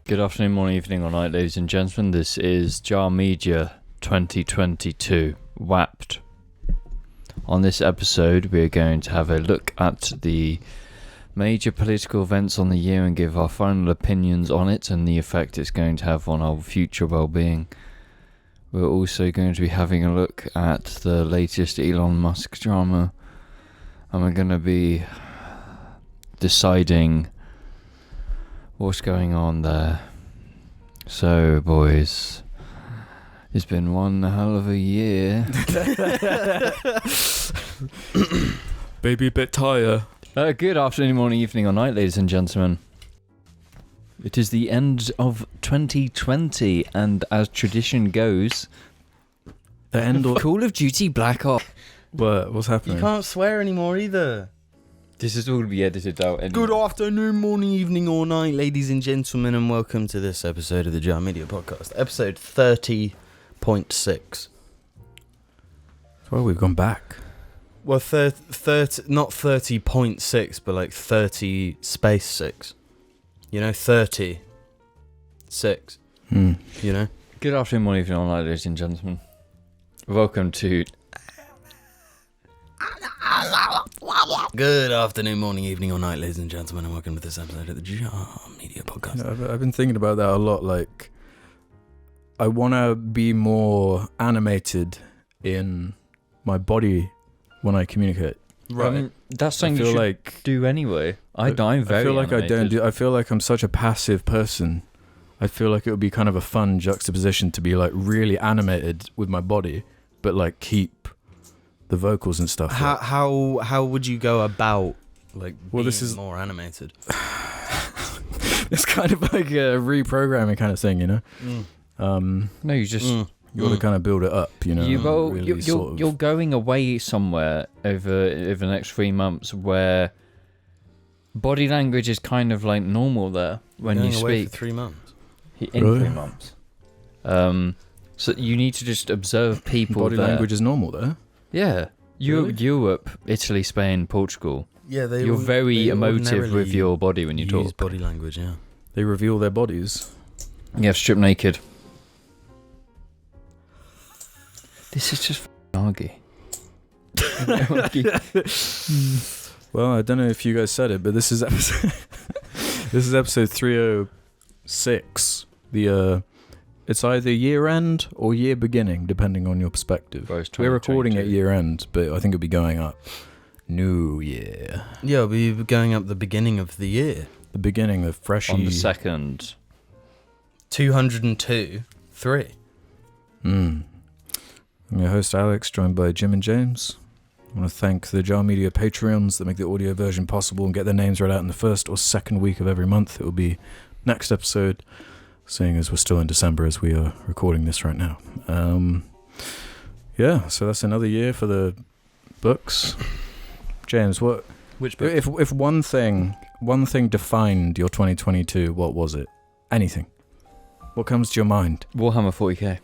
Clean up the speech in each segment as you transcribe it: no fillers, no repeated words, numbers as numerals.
Good afternoon, morning, evening, or night, ladies and gentlemen. This is Jar Media 2022 Wrapped. On this episode, we are going to have a look at the major political events on the year and give our final opinions on it and the effect it's going to have on our future well-being. We're also going to be having a look at the latest Elon Musk drama, and we're going to be deciding what's going on there. So, boys, it's been one hell of a year. Baby a bit tired. Good afternoon, morning, evening, or night, ladies and gentlemen. It is the end of 2020, and as tradition goes, The Andor. Call of Duty Black Ops. What's happening? You can't swear anymore either. This is all to be edited out. Anyway. Good afternoon, morning, evening, or night, ladies and gentlemen, and welcome to this episode of the Jar Media Podcast, episode 30.6. Well, we've gone back. Well, not 30.6, but like 30 space 6. You know, 36. You know? Good afternoon, morning, evening, or night, ladies and gentlemen. Welcome to... Good afternoon, morning, evening, or night, ladies and gentlemen, and welcome to this episode of the Jar Media Podcast. Yeah, I've been thinking about that a lot. Like, I want to be more animated in my body when I communicate. Right. That's something you should do anyway. I'm very I feel like animated. I don't do. I feel like I'm such a passive person. I feel like it would be kind of a fun juxtaposition to be like really animated with my body, but like keep the vocals and stuff. How would you go about being this is more animated? It's kind of like a reprogramming kind of thing, you know. No, you just You got to kind of build it up, you know. You're going away somewhere over the next 3 months where body language is kind of like normal there when you away speak. for 3 months. In Really? 3 months. So you need to just observe people. Body there. language is normal there. Yeah, Really? Europe, Italy, Spain, Portugal. Yeah, You're very emotive with your body when you use talk. body language, yeah. They reveal their bodies. Yeah, strip naked. This is just argy. Well, I don't know if you guys said it, but this is episode this is episode 306. It's either year end or year beginning, depending on your perspective. We're recording at year end, but I think it'll be going up New Year. Yeah, it'll be going up the beginning of the year. The beginning of freshy. On the 2nd. 202. 3. I'm your host Alex, joined by Jim and James. I want to thank the Jar Media Patreons that make the audio version possible and get their names read out in the first or second week of every month. It will be next episode, seeing as we're still in December as we are recording this right now. Yeah, so that's another year for the books. James, Which book? if one thing defined your 2022, what was it? Anything. What comes to your mind? Warhammer 40k.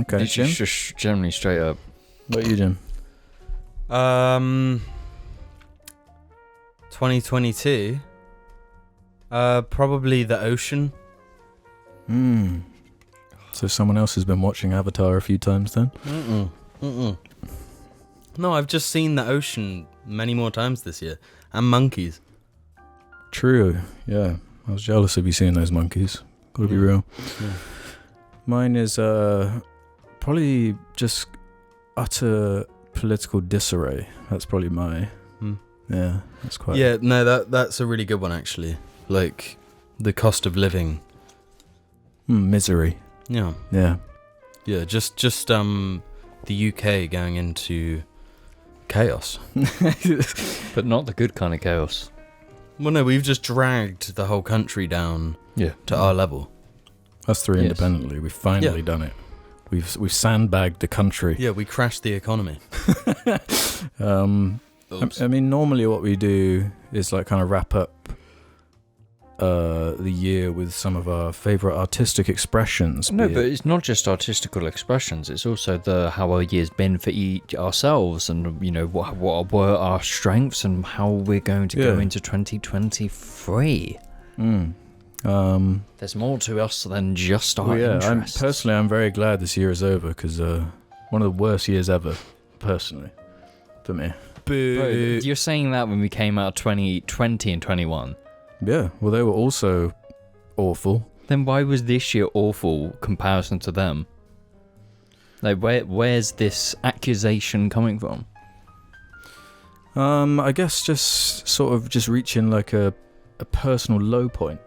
Okay, It's Jim. just generally straight up. What about you, Jim? 2022. Probably the ocean. So someone else has been watching Avatar a few times then? No, I've just seen the ocean many more times this year. And monkeys. True, yeah. I was jealous of you seeing those monkeys. Gotta be real. Yeah. Mine is probably just utter political disarray. That's probably my... Yeah, that's quite... Yeah, no, that's a really good one, actually. Like, the cost of living. Misery. Yeah. Yeah. Yeah, just the UK going into chaos. But not the good kind of chaos. Well, no, we've just dragged the whole country down to our level. Us three independently. We've finally done it. We've sandbagged the country. Yeah, we crashed the economy. I mean, normally what we do is like kind of wrap up the year with some of our favourite artistic expressions. No, but it's not just artistical expressions. It's also how our year's been for ourselves, and you know what were our strengths and how we're going to go into 2023. There's more to us than just our interests. I'm very glad this year is over because one of the worst years ever, personally, for me. Bro, you're saying that when we came out 2020 and 21. Yeah, well, they were also awful. Then why was this year awful comparison to them? Like, where's this accusation coming from? I guess just sort of just reaching like a personal low point.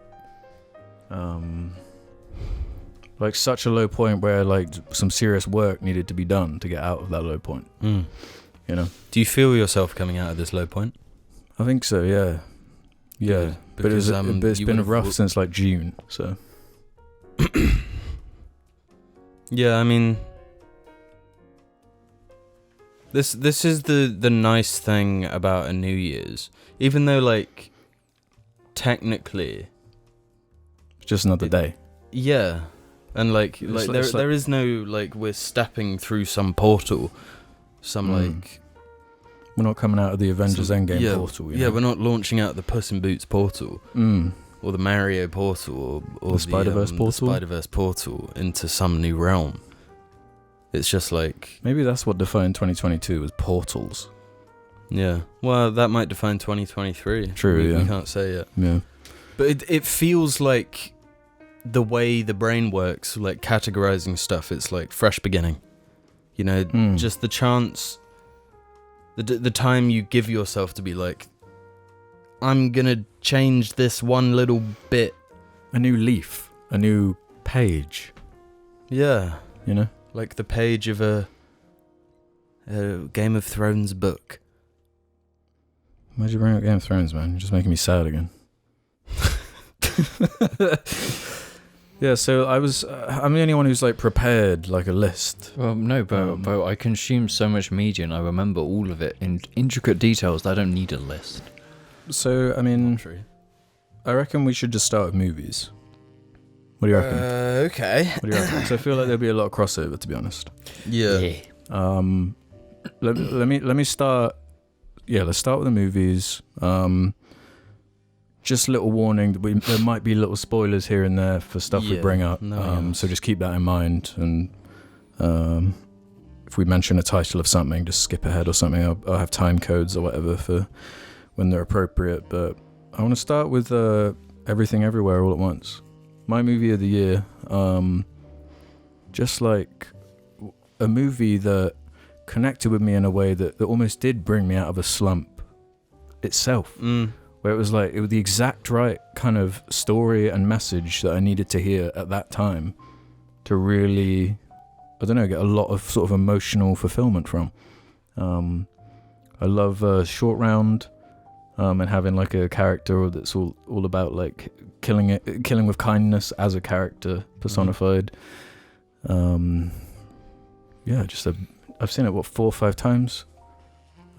Like such a low point where like some serious work needed to be done to get out of that low point. Mm. You know? Do you feel yourself coming out of this low point? I think so, yeah. Yeah, because, but it's been rough since like June, so. Yeah, I mean, this is the nice thing about a New Year's, even though like technically, it's just another day. Yeah, and there is no like we're stepping through some portal, like. We're not coming out of the Avengers Endgame portal. Yeah, we're not launching out the Puss in Boots portal. Or the Mario portal, or the Spider-Verse portal? The Spider-Verse portal into some new realm. It's just like... Maybe that's what defined 2022 was portals. Yeah. Well, that might define 2023. True, We can't say yet. Yeah. But it feels like the way the brain works, like categorizing stuff, it's like fresh beginning. You know, just the chance... The time you give yourself to be like, I'm gonna change this one little bit. A new leaf. A new page. Yeah. You know? Like the page of a Game of Thrones book. Why'd you bring up Game of Thrones, man? You're just making me sad again. Yeah, so I'm the only one who's like prepared like a list. Well, no, but I consume so much media and I remember all of it in intricate details that I don't need a list. So, I mean, I reckon we should just start with movies. What do you reckon? Okay. What do you reckon? So I feel like there'll be a lot of crossover, to be honest. Yeah. Let me start. Yeah, let's start with the movies. Just a little warning that there might be little spoilers here and there for stuff we bring up. So just keep that in mind. And if we mention a title of something, just skip ahead or something. I'll have time codes or whatever for when they're appropriate. But I want to start with Everything Everywhere All at Once. My movie of the year. Just like a movie that connected with me in a way that almost did bring me out of a slump itself. Where it was the exact right kind of story and message that I needed to hear at that time to really, I don't know, get a lot of sort of emotional fulfillment from. I love Short Round and having like a character that's all about like killing with kindness as a character personified. Yeah, I've seen it 4 or 5 times.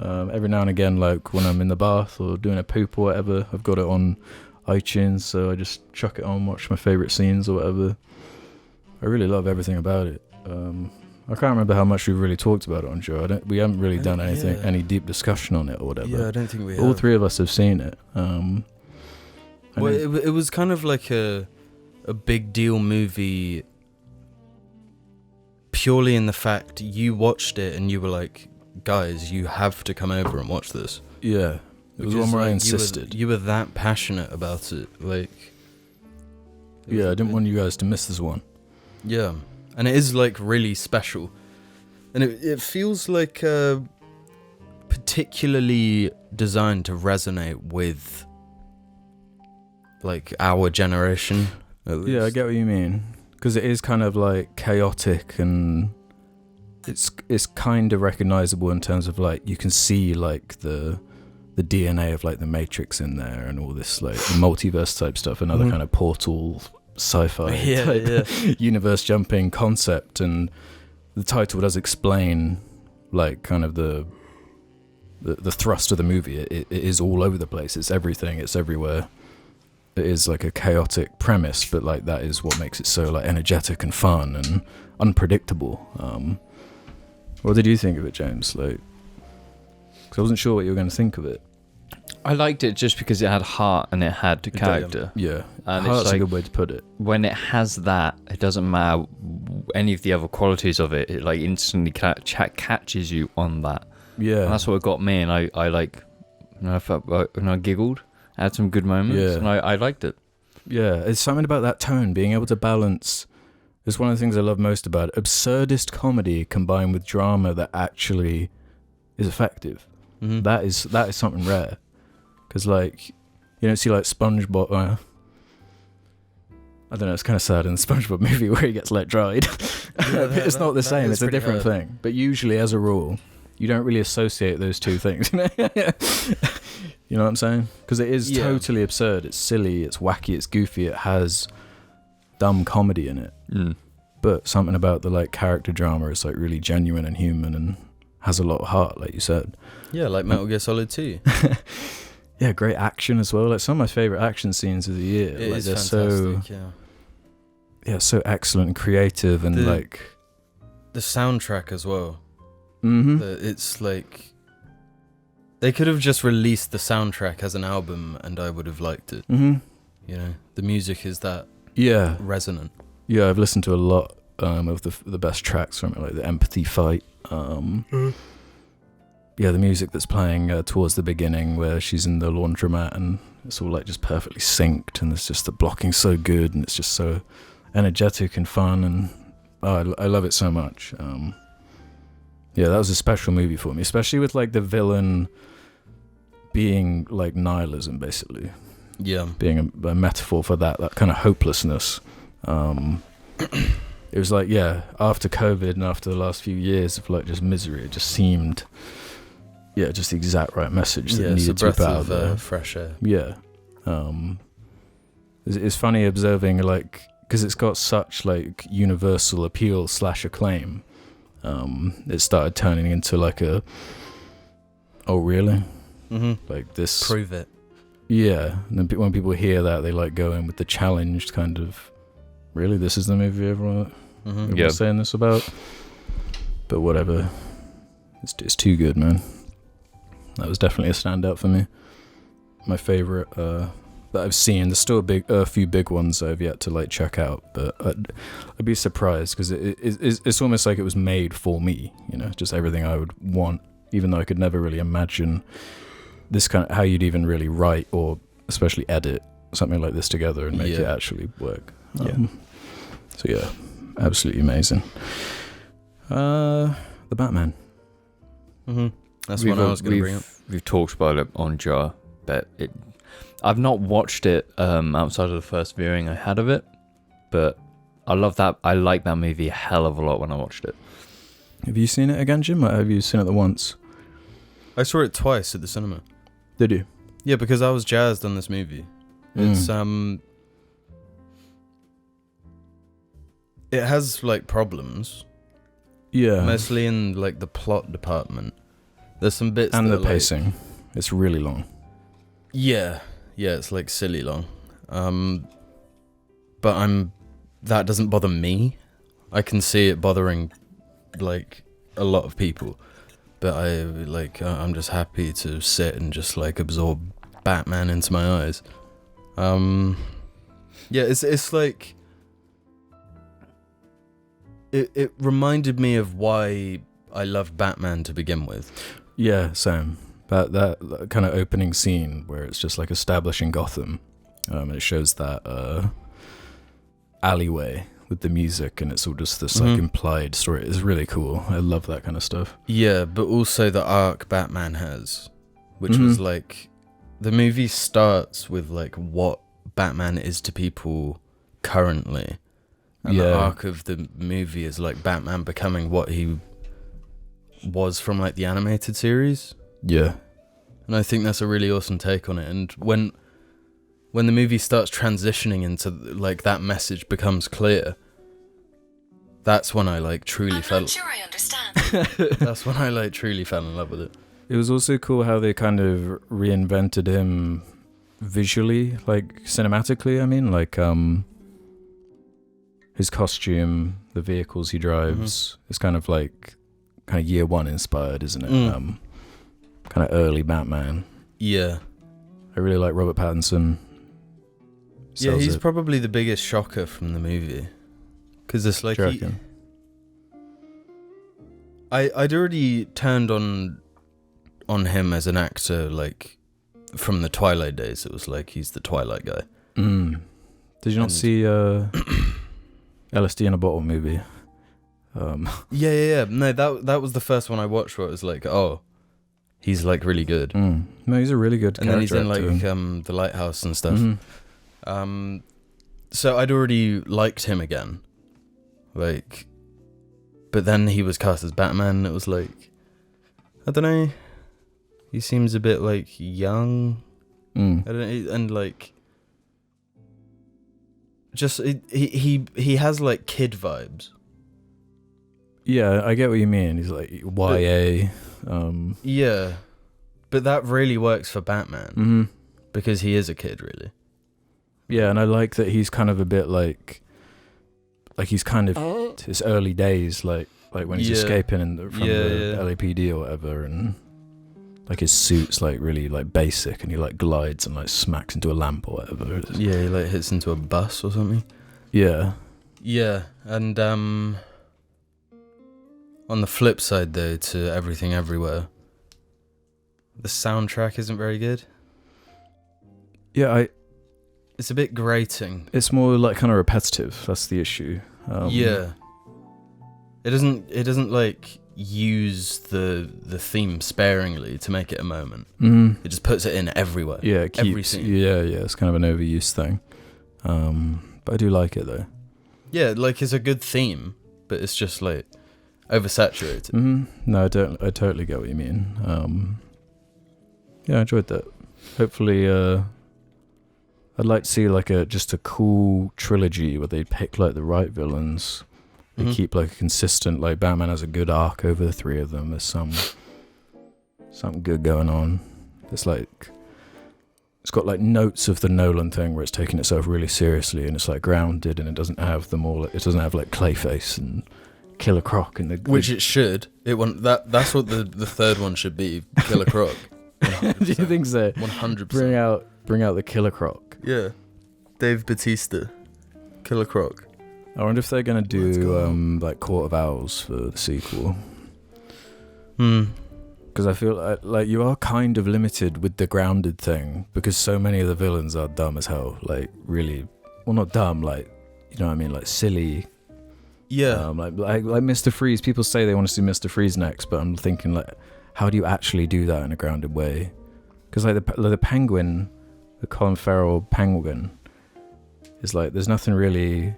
Every now and again, like when I'm in the bath or doing a poop or whatever, I've got it on iTunes, so I just chuck it on, watch my favourite scenes or whatever. I really love everything about it. I can't remember how much we've really talked about it on Joe. We haven't really done any deep discussion on it or whatever. Yeah, I don't think we have. All 3 of us have seen it. It was kind of like a big deal movie purely in the fact you watched it and you were like, guys, you have to come over and watch this. Yeah, it was one where I insisted. You were that passionate about it, like. I didn't want you guys to miss this one. Yeah, and it is like really special, and it feels like particularly designed to resonate with like our generation. Yeah, I get what you mean, because it is kind of like chaotic and. It's kind of recognizable in terms of like you can see like the DNA of like the Matrix in there and all this like multiverse type stuff, another kind of portal sci-fi universe jumping concept, and the title does explain like kind of the thrust of the movie. It is all over the place. It's everything. It's everywhere. It is like a chaotic premise, but like that is what makes it so like energetic and fun and unpredictable. What did you think of it, James? Like, because I wasn't sure what you were going to think of it. I liked it just because it had heart and it had character. Yeah, And heart's it's like, a good way to put it. when it has that, it doesn't matter any of the other qualities of it. It like instantly catches you on that. Yeah, And that's what got me. And I like, I felt when I giggled, I had some good moments, Yeah. and I liked it. yeah. It's something about that tone, being able to balance. It's one of the things I love most about it. Absurdist comedy combined with drama that actually is effective. Mm-hmm. That is something rare. Because like, you don't see like SpongeBob. I don't know. It's kind of sad in the SpongeBob movie where he gets let dried. It's not the same. It's a different thing. But usually, as a rule, you don't really associate those two things. You know what I'm saying? Because it is totally absurd. It's silly. It's wacky. It's goofy. It has dumb comedy in it. But something about the like character drama is like really genuine and human and has a lot of heart, like you said. Yeah, like Metal Gear Solid 2. Yeah, great action as well. Like some of my favorite action scenes of the year. It like is they're fantastic, so excellent and creative and the soundtrack as well. Mm-hmm. It's like they could have just released the soundtrack as an album and I would have liked it. Mm-hmm. You know, the music is that Yeah. resonant. Yeah, I've listened to a lot of the best tracks from it, like the Empathy Fight. Yeah, the music that's playing towards the beginning where she's in the laundromat and it's all like just perfectly synced and it's just the blocking so good and it's just so energetic and fun and I love it so much. Yeah, that was a special movie for me, especially with like the villain being like nihilism, basically. Yeah. Being a metaphor for that kind of hopelessness. It was like, after COVID and after the last few years of like just misery, it just seemed, just the exact right message that needed to be put out there. Fresh air. Yeah. It's funny observing like, because it's got such like universal appeal / acclaim. It started turning into like oh really? Mm-hmm. Like this. Prove it. Yeah. And then when people hear that, they like go in with the challenged kind of, really, this is the movie everyone's saying this about? But whatever. It's too good, man. That was definitely a standout for me. My favorite that I've seen. There's still a few big ones I've yet to like check out, but I'd be surprised because it's almost like it was made for me. You know, just everything I would want, even though I could never really imagine this kind of how you'd even really write or especially edit something like this together and make it actually work. So yeah, absolutely amazing. The Batman. Mm-hmm. That's what I was going to bring up. We've talked about it on Jar, but I've not watched it outside of the first viewing I had of it, but I love that. I like that movie a hell of a lot when I watched it. Have you seen it again, Jim? Or have you seen it the once? I saw it twice at the cinema. Did you? Yeah, because I was jazzed on this movie. It's it has like problems. Yeah. Mostly in like the plot department. There's some bits and that the pacing. It's really long. Yeah, it's like silly long. But that doesn't bother me. I can see it bothering like a lot of people. But I'm just happy to sit and just like absorb Batman into my eyes. It's like it reminded me of why I loved Batman to begin with. Yeah, same. That kind of opening scene where it's just like establishing Gotham. It shows that alleyway with the music and it's all just this like implied story. It's really cool. I love that kind of stuff. Yeah, but also the arc Batman has, which was like the movie starts with like what Batman is to people currently. And the arc of the movie is like Batman becoming what he was from like the animated series. Yeah. And I think that's a really awesome take on it. And when the movie starts transitioning into like that message becomes clear, that's when I like truly fell. I'm not sure I understand. That's when I like truly fell in love with it. It was also cool how they kind of reinvented him visually, like cinematically. I mean, like his costume, the vehicles he drives, is kind of year one inspired, isn't it? Kind of early Batman. Yeah. I really like Robert Pattinson. Yeah, he's probably the biggest shocker from the movie. Because it's like I'd already turned on him as an actor, like, from the Twilight days. It was like, he's the Twilight guy. Did you not see LSD in a Bottle movie? Yeah. No, that was the first one I watched where it was like, oh, he's like really good. No, he's a really good and character. And then he's in like The Lighthouse and stuff. So I'd already liked him again. Like, but then he was cast as Batman and it was like, I don't know, he seems a bit like young. I don't know, and like, just he has like kid vibes. Yeah, I get what you mean. He's like YA. Yeah, but that really works for Batman because he is a kid, really. Yeah, and I like that he's kind of a bit like he's kind of his early days, like when he's escaping from the LAPD or whatever, and like his suit's like really like basic, and he like glides and like smacks into a lamp or whatever. Yeah, he like hits into a bus or something. Yeah, and on the flip side though, to Everything Everywhere, the soundtrack isn't very good. Yeah, it's a bit grating. It's more like kind of repetitive. That's the issue. It doesn't like use the theme sparingly to make it a moment. It just puts it in everywhere. Yeah, it keeps, every scene. Yeah. It's kind of an overuse thing. But I do like it though. Yeah, like it's a good theme, but it's just like oversaturated. No, I totally get what you mean. Yeah, I enjoyed that. Hopefully, I'd like to see like just a cool trilogy where they pick like the right villains. They keep like a consistent, like Batman has a good arc over the three of them. There's something good going on. It's got like notes of the Nolan thing where it's taking itself really seriously and it's like grounded, and it doesn't have them all. It doesn't have like Clayface and Killer Croc and which it should. That's what the third one should be. Killer Croc. Do you think so? 100%. Bring out the Killer Croc. Yeah, Dave Bautista, Killer Croc. I wonder if they're gonna do like Court of Owls for the sequel. Because I feel like you are kind of limited with the grounded thing because so many of the villains are dumb as hell. Like really, well, not dumb. Like, you know what I mean? Like silly. Yeah. Like Mr. Freeze. People say they want to see Mr. Freeze next, but I'm thinking like, how do you actually do that in a grounded way? Because like the penguin. The Colin Farrell penguin is like, there's nothing really.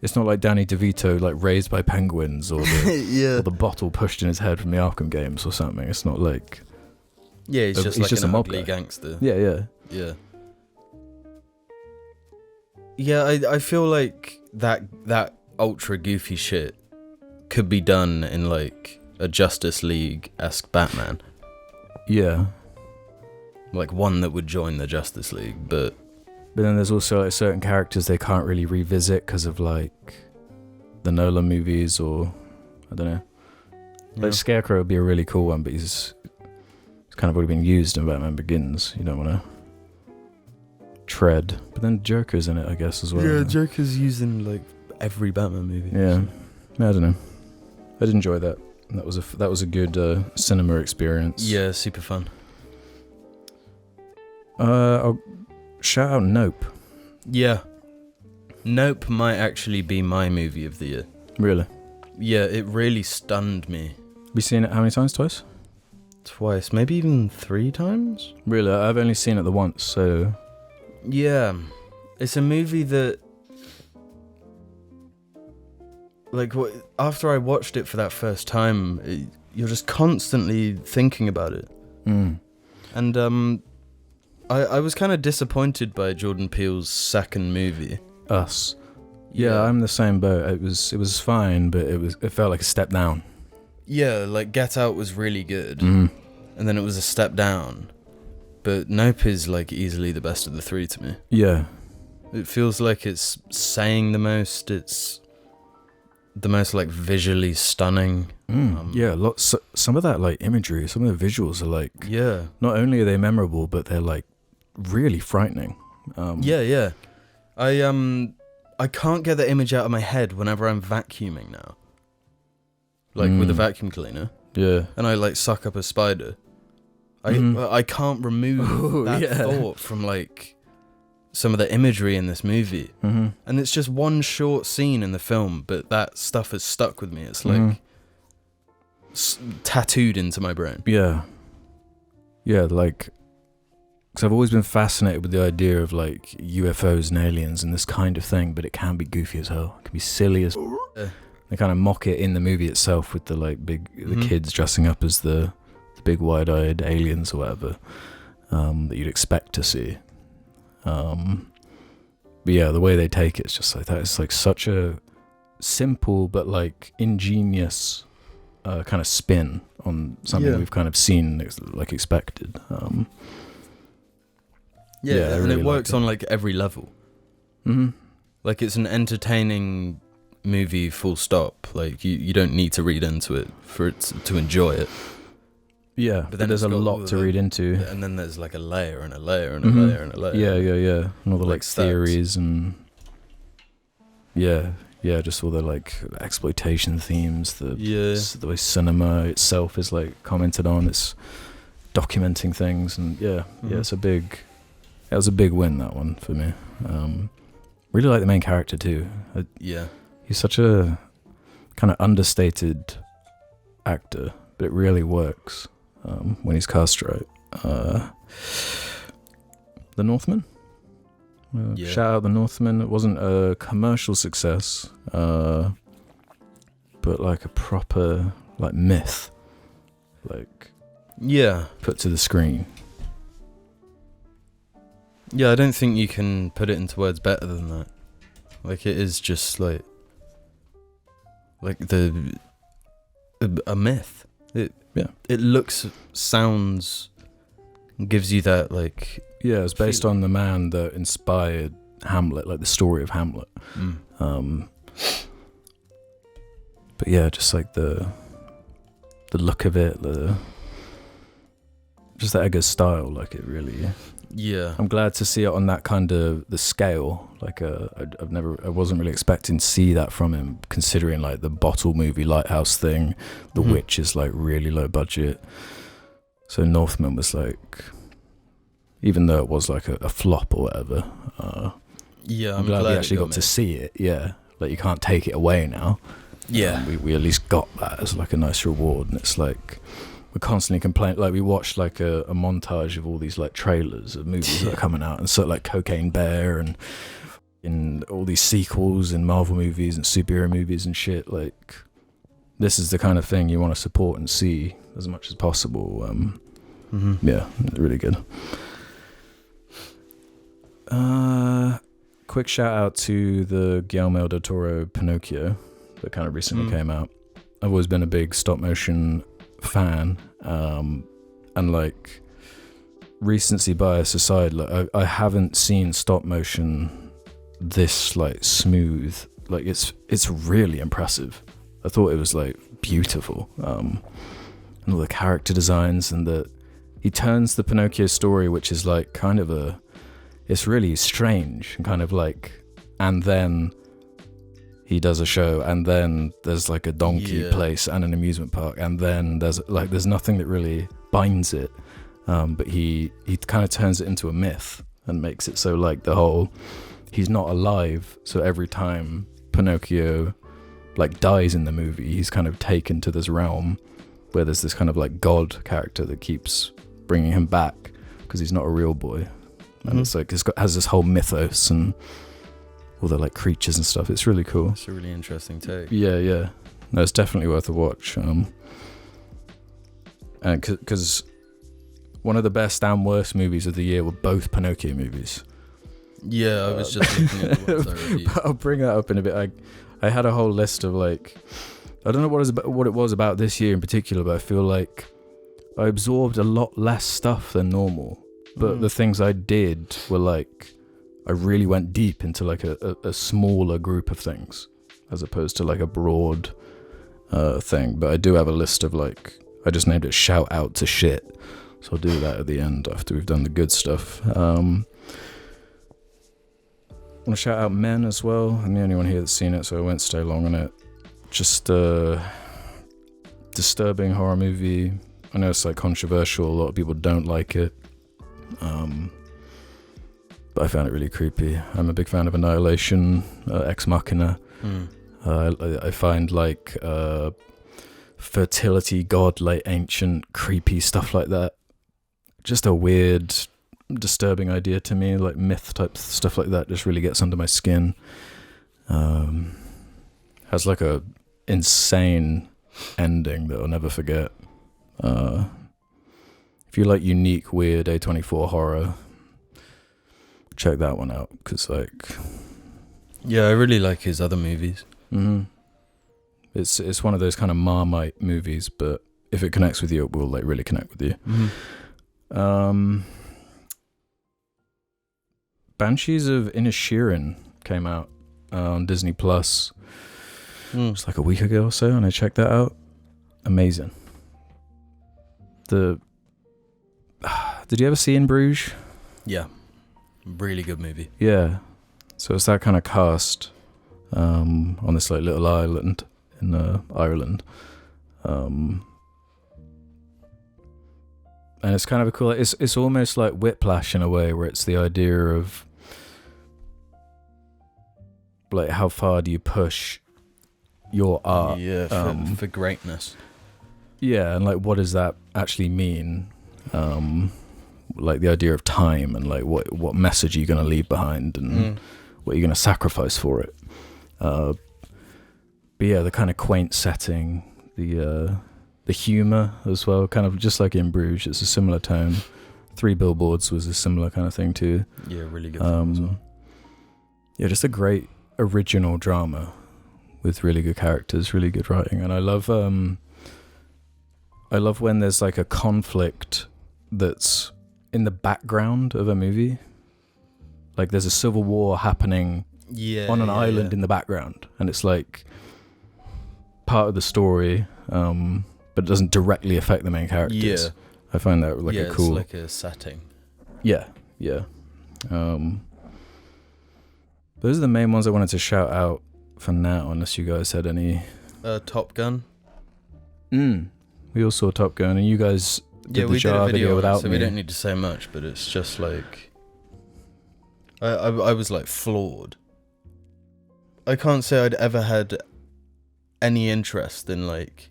It's not like Danny DeVito like raised by penguins or the, or the bottle pushed in his head from the Arkham games or something. It's not like. Yeah, he's just a mob ugly guy. gangster. Yeah. Yeah, I feel like that ultra goofy shit could be done in like a Justice League-esque Batman. Yeah. Like one that would join the Justice League, but then there's also like certain characters they can't really revisit because of like the Nolan movies, or I don't know. Like Scarecrow would be a really cool one, but he's kind of already been used in Batman Begins. You don't want to tread. But then Joker's in it, I guess, as well. Yeah, Joker's used in like every Batman movie. Yeah, I don't know. I did enjoy that. That was a good cinema experience. Yeah, super fun. I'll shout out Nope. Yeah. Nope might actually be my movie of the year. Really? Yeah, it really stunned me. Have you seen it how many times? Twice? Twice, maybe even 3 times? Really? I've only seen it the once, so... Yeah. It's a movie that... Like, after I watched it for that first time, you're just constantly thinking about it. And, I was kind of disappointed by Jordan Peele's second movie. Us. Yeah, I'm the same boat. It was fine, but it felt like a step down. Yeah, like Get Out was really good, and then it was a step down. But Nope is like easily the best of the 3 to me. Yeah. It feels like it's saying the most. It's the most like visually stunning. Yeah, some of that like imagery, some of the visuals are like. Yeah. Not only are they memorable, but they're like really frightening. Yeah. I can't get the image out of my head whenever I'm vacuuming now. Like with a vacuum cleaner. Yeah. And I like suck up a spider. I can't remove that thought from like some of the imagery in this movie. Mm-hmm. And it's just one short scene in the film, but that stuff has stuck with me. It's like tattooed into my brain. Yeah. Yeah, like, because I've always been fascinated with the idea of like UFOs and aliens and this kind of thing, but it can be goofy as hell. It can be silly as They kind of mock it in the movie itself with the like the kids dressing up as the big wide-eyed aliens or whatever that you'd expect to see. But yeah, the way they take it's just like that. It's like such a simple but like ingenious kind of spin on something we've kind of seen like expected. And really it works on like every level. Mm-hmm. Like it's an entertaining movie, full stop. Like you don't need to read into it for it to enjoy it. Yeah, but then there's a lot to read into. And then there's like a layer and a layer and a layer and a layer. Yeah. And all the like theories and just all the like exploitation themes, the way cinema itself is like commented on, it's documenting things, and it's it was a big win, that one for me. Really like the main character too. He's such a kind of understated actor, but it really works when he's cast right. The Northman. Shout out The Northman. It wasn't a commercial success, but like a proper like myth, like put to the screen. Yeah, I don't think you can put it into words better than that. Like it is just like a myth. It looks, sounds, gives you that like. Yeah, it's based on the man that inspired Hamlet, like the story of Hamlet. But yeah, just like the look of it, just the Eggers style, like it really. Yeah, I'm glad to see it on that kind of the scale. Like I wasn't really expecting to see that from him, considering like the bottle movie Lighthouse thing. The Witch is like really low budget, so Northman was like. Even though it was like a flop or whatever, I'm glad we actually got to see it. Yeah, like you can't take it away now. Yeah, we at least got that as like a nice reward, and it's like we're constantly complaining. Like we watched like a montage of all these like trailers of movies that are coming out, and so like Cocaine Bear and in all these sequels in Marvel movies and superhero movies and shit. Like this is the kind of thing you want to support and see as much as possible. Yeah, really good. Quick shout out to the Guillermo del Toro Pinocchio that kind of recently came out. I've always been a big stop motion fan, and like recency bias aside, like I haven't seen stop motion this like smooth. Like it's really impressive. I thought it was like beautiful, and all the character designs, and he turns the Pinocchio story, which is like kind of it's really strange and kind of like, and then he does a show, and then there's like a donkey place and an amusement park, and then there's nothing that really binds it, but he kind of turns it into a myth and makes it so like the whole he's not alive, so every time Pinocchio like dies in the movie, he's kind of taken to this realm where there's this kind of like god character that keeps bringing him back because he's not a real boy. And it's like has this whole mythos and all the like creatures and stuff. It's really cool. It's a really interesting take. Yeah. No, it's definitely worth a watch. And because one of the best and worst movies of the year were both Pinocchio movies. Yeah, I was just looking at the ones I reviewed. I'll bring that up in a bit. I had a whole list of like, I don't know what it was about this year in particular, but I feel like I absorbed a lot less stuff than normal. But the things I did were like, I really went deep into like a smaller group of things as opposed to like a broad thing. But I do have a list of like, I just named it shout out to shit. So I'll do that at the end after we've done the good stuff. I want to shout out Men as well. I'm the only one here that's seen it, so I won't stay long on it. Just a disturbing horror movie. I know it's like controversial. A lot of people don't like it. But I found it really creepy. I'm a big fan of Annihilation, Ex Machina. I find like fertility god, like ancient, creepy stuff like that. Just a weird, disturbing idea to me, like myth type stuff like that just really gets under my skin. Has like a insane ending that I'll never forget. If you like unique, weird A24 horror, check that one out, because like... Yeah, I really like his other movies. Mm-hmm. It's one of those kind of Marmite movies, but if it connects with you, it will like really connect with you. Banshees of Inisherin came out on Disney Plus. It's like a week ago or so, and I checked that out. Amazing. Did you ever see In Bruges? Yeah, really good movie. Yeah, so it's that kind of cast on this like little island in Ireland, and it's kind of a cool. It's almost like Whiplash in a way, where it's the idea of like how far do you push your art? Yeah, for greatness. Yeah, and like what does that actually mean? Like the idea of time and like what message are you going to leave behind and what are you going to sacrifice for it? But yeah, the kind of quaint setting, the humor as well, kind of just like In Bruges, it's a similar tone. Three Billboards was a similar kind of thing too. Yeah, really good film as well. Yeah, just a great original drama with really good characters, really good writing, and I love when there's like a conflict that's in the background of a movie. Like there's a civil war happening on an island in the background, and it's like part of the story, but it doesn't directly affect the main characters. Yeah. I find that like a cool... it's like a setting. Yeah. Those are the main ones I wanted to shout out for now, unless you guys had any... Top Gun. We all saw Top Gun, and you guys did the jar video without me. So me. we don't need to say much, but it's just like... I was like floored. I can't say I'd ever had any interest in like...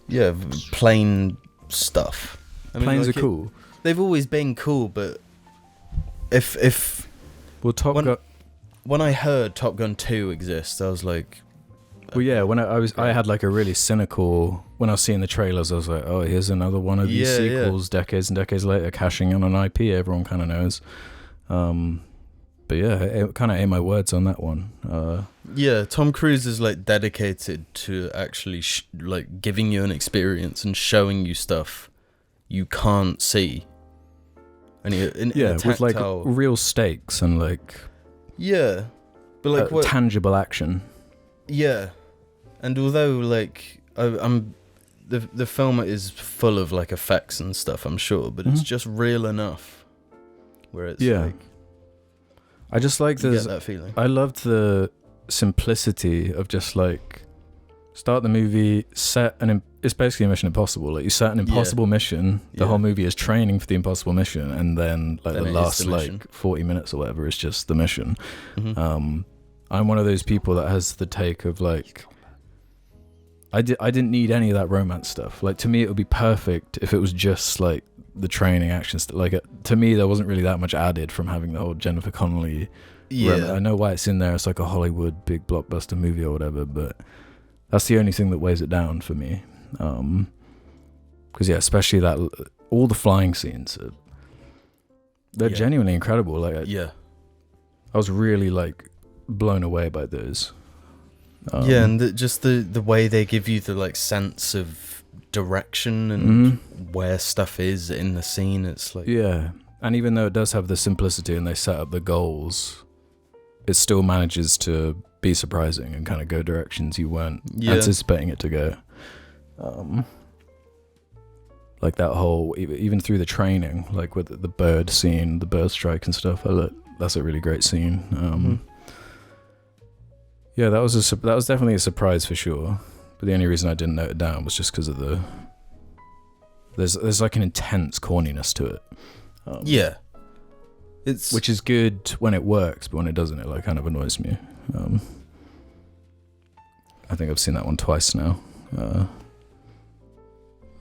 Yeah, plane stuff. I mean, Planes like are cool. They've always been cool, but if Well, Top Gun... When I heard Top Gun 2 exists, I was like... Well, yeah, when I had like a really cynical... When I was seeing the trailers, I was like, oh, here's another one of these sequels decades and decades later, cashing in on an IP everyone kind of knows. But yeah, it kind of ate my words on that one. Yeah, Tom Cruise is like dedicated to actually like giving you an experience and showing you stuff you can't see. And with like real stakes and like but like tangible action. Yeah, and although like I'm the film is full of like effects and stuff, I'm sure, but it's just real enough where it's like. I just like this. That feeling. I loved the simplicity of just like start the movie, it's basically a Mission Impossible. Like you set an impossible mission. The whole movie is training for the impossible mission, and then like the last like 40 minutes or whatever is just the mission. I'm one of those people that has the take of like I didn't need any of that romance stuff. Like to me, it would be perfect if it was just like the training action stuff. Like to me, there wasn't really that much added from having the whole Jennifer Connelly. I know why it's in there. It's like a Hollywood big blockbuster movie or whatever, but that's the only thing that weighs it down for me. Because especially that all the flying scenes, they're genuinely incredible. Like I was really like blown away by those. And just the way they give you the like sense of direction and where stuff is in the scene, it's like and even though it does have the simplicity and they set up the goals, it still manages to be surprising and kind of go directions you weren't anticipating it to go. like that whole, even through the training, like with the bird scene, the bird strike and stuff. That's a really great scene. Yeah, that was definitely a surprise for sure. But the only reason I didn't note it down was just because of there's like an intense corniness to it. Yeah. Which is good when it works, but when it doesn't, it like kind of annoys me. I think I've seen that one twice now.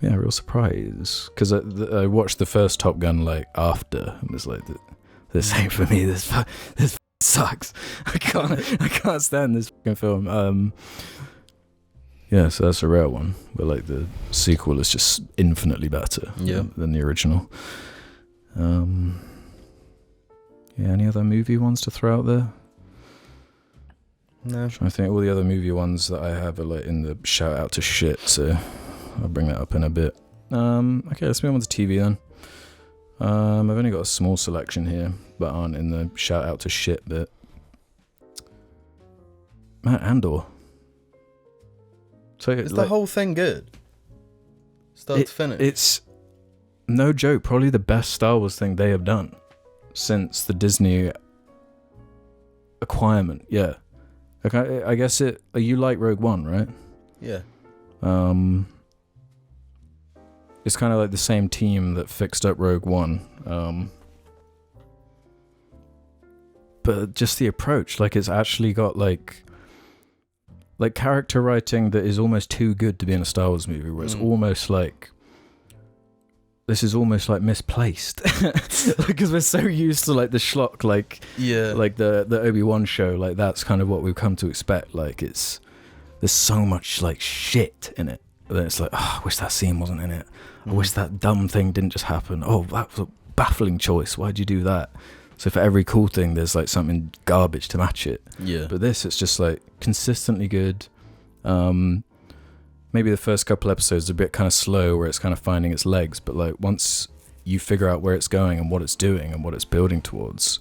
Yeah, real surprise. Because I watched the first Top Gun like after, and was like, this ain't for me. This sucks. I can't stand this fucking film. Yeah, so that's a rare one. But like the sequel is just infinitely better than the original. Yeah, any other movie ones to throw out there? No. I think all the other movie ones that I have are like in the shout out to shit, so I'll bring that up in a bit. Okay, let's move on to TV then. I've only got a small selection here, but aren't in the shout out to shit bit. Andor. So is the whole thing good? Start to finish? It's no joke, probably the best Star Wars thing they have done since the Disney acquirement. Yeah. Like I guess you like Rogue One, right? Yeah. It's kind of like the same team that fixed up Rogue One. But just the approach, like it's actually got like character writing that is almost too good to be in a Star Wars movie, where it's almost like this is almost like misplaced because we're so used to like the schlock, like the Obi-Wan show, like that's kind of what we've come to expect. Like there's so much like shit in it, and then it's like, oh, I wish that scene wasn't in it. I wish that dumb thing didn't just happen. Oh, that was a baffling choice. Why'd you do that? So for every cool thing, there's like something garbage to match it. Yeah. But this, it's just like consistently good. Maybe the first couple episodes are a bit kind of slow, where it's kind of finding its legs. But like once you figure out where it's going and what it's doing and what it's building towards,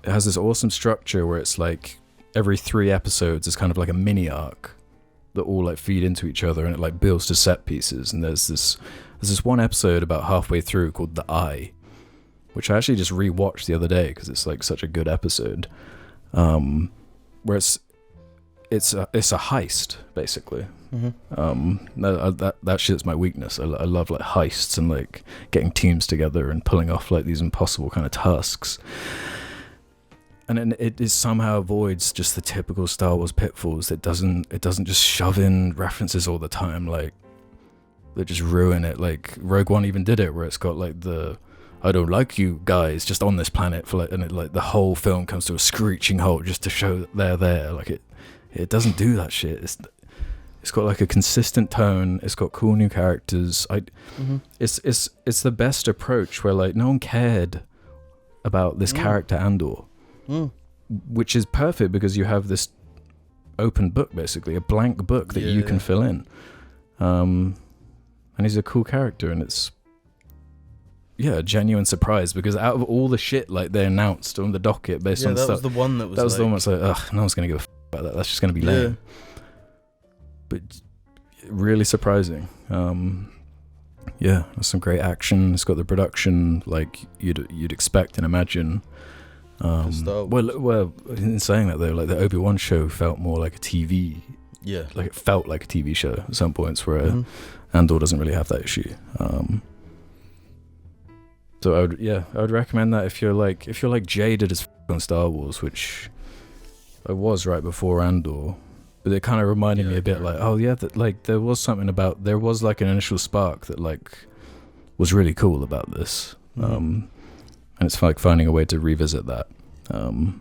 it has this awesome structure where it's like every 3 episodes is kind of like a mini arc that all like feed into each other, and it like builds to set pieces. And there's this one episode about halfway through called The Eye, which I actually just rewatched the other day because it's like such a good episode, where it's a heist basically. That shit's my weakness. I love like heists and like getting teams together and pulling off like these impossible kind of tasks. And then it somehow avoids just the typical Star Wars pitfalls. It doesn't just shove in references all the time, like they just ruin it. Like Rogue One even did it, where it's got like the I don't like you guys just on this planet for like, and it like the whole film comes to a screeching halt just to show that they're there. Like it doesn't do that shit. It's got like a consistent tone. It's got cool new characters. It's the best approach where like no one cared about this character Andor, which is perfect because you have this open book, basically a blank book that you can fill in. And he's a cool character, and it's a genuine surprise because out of all the shit like they announced on the docket based on that stuff, was the one that was the one that's like, ugh, no one's gonna give a about that. That's just gonna be lame. But really surprising. There's some great action. It's got the production like you'd expect and imagine. Well, in saying that though, like the Obi-Wan show felt more like a TV. Yeah, like it felt like a TV show at some points, where Andor doesn't really have that issue. So I would recommend that if you're like jaded as on Star Wars, which I was right before Andor. But it kind of reminded me a bit like, that like there was like an initial spark that like was really cool about this. And it's like finding a way to revisit that. And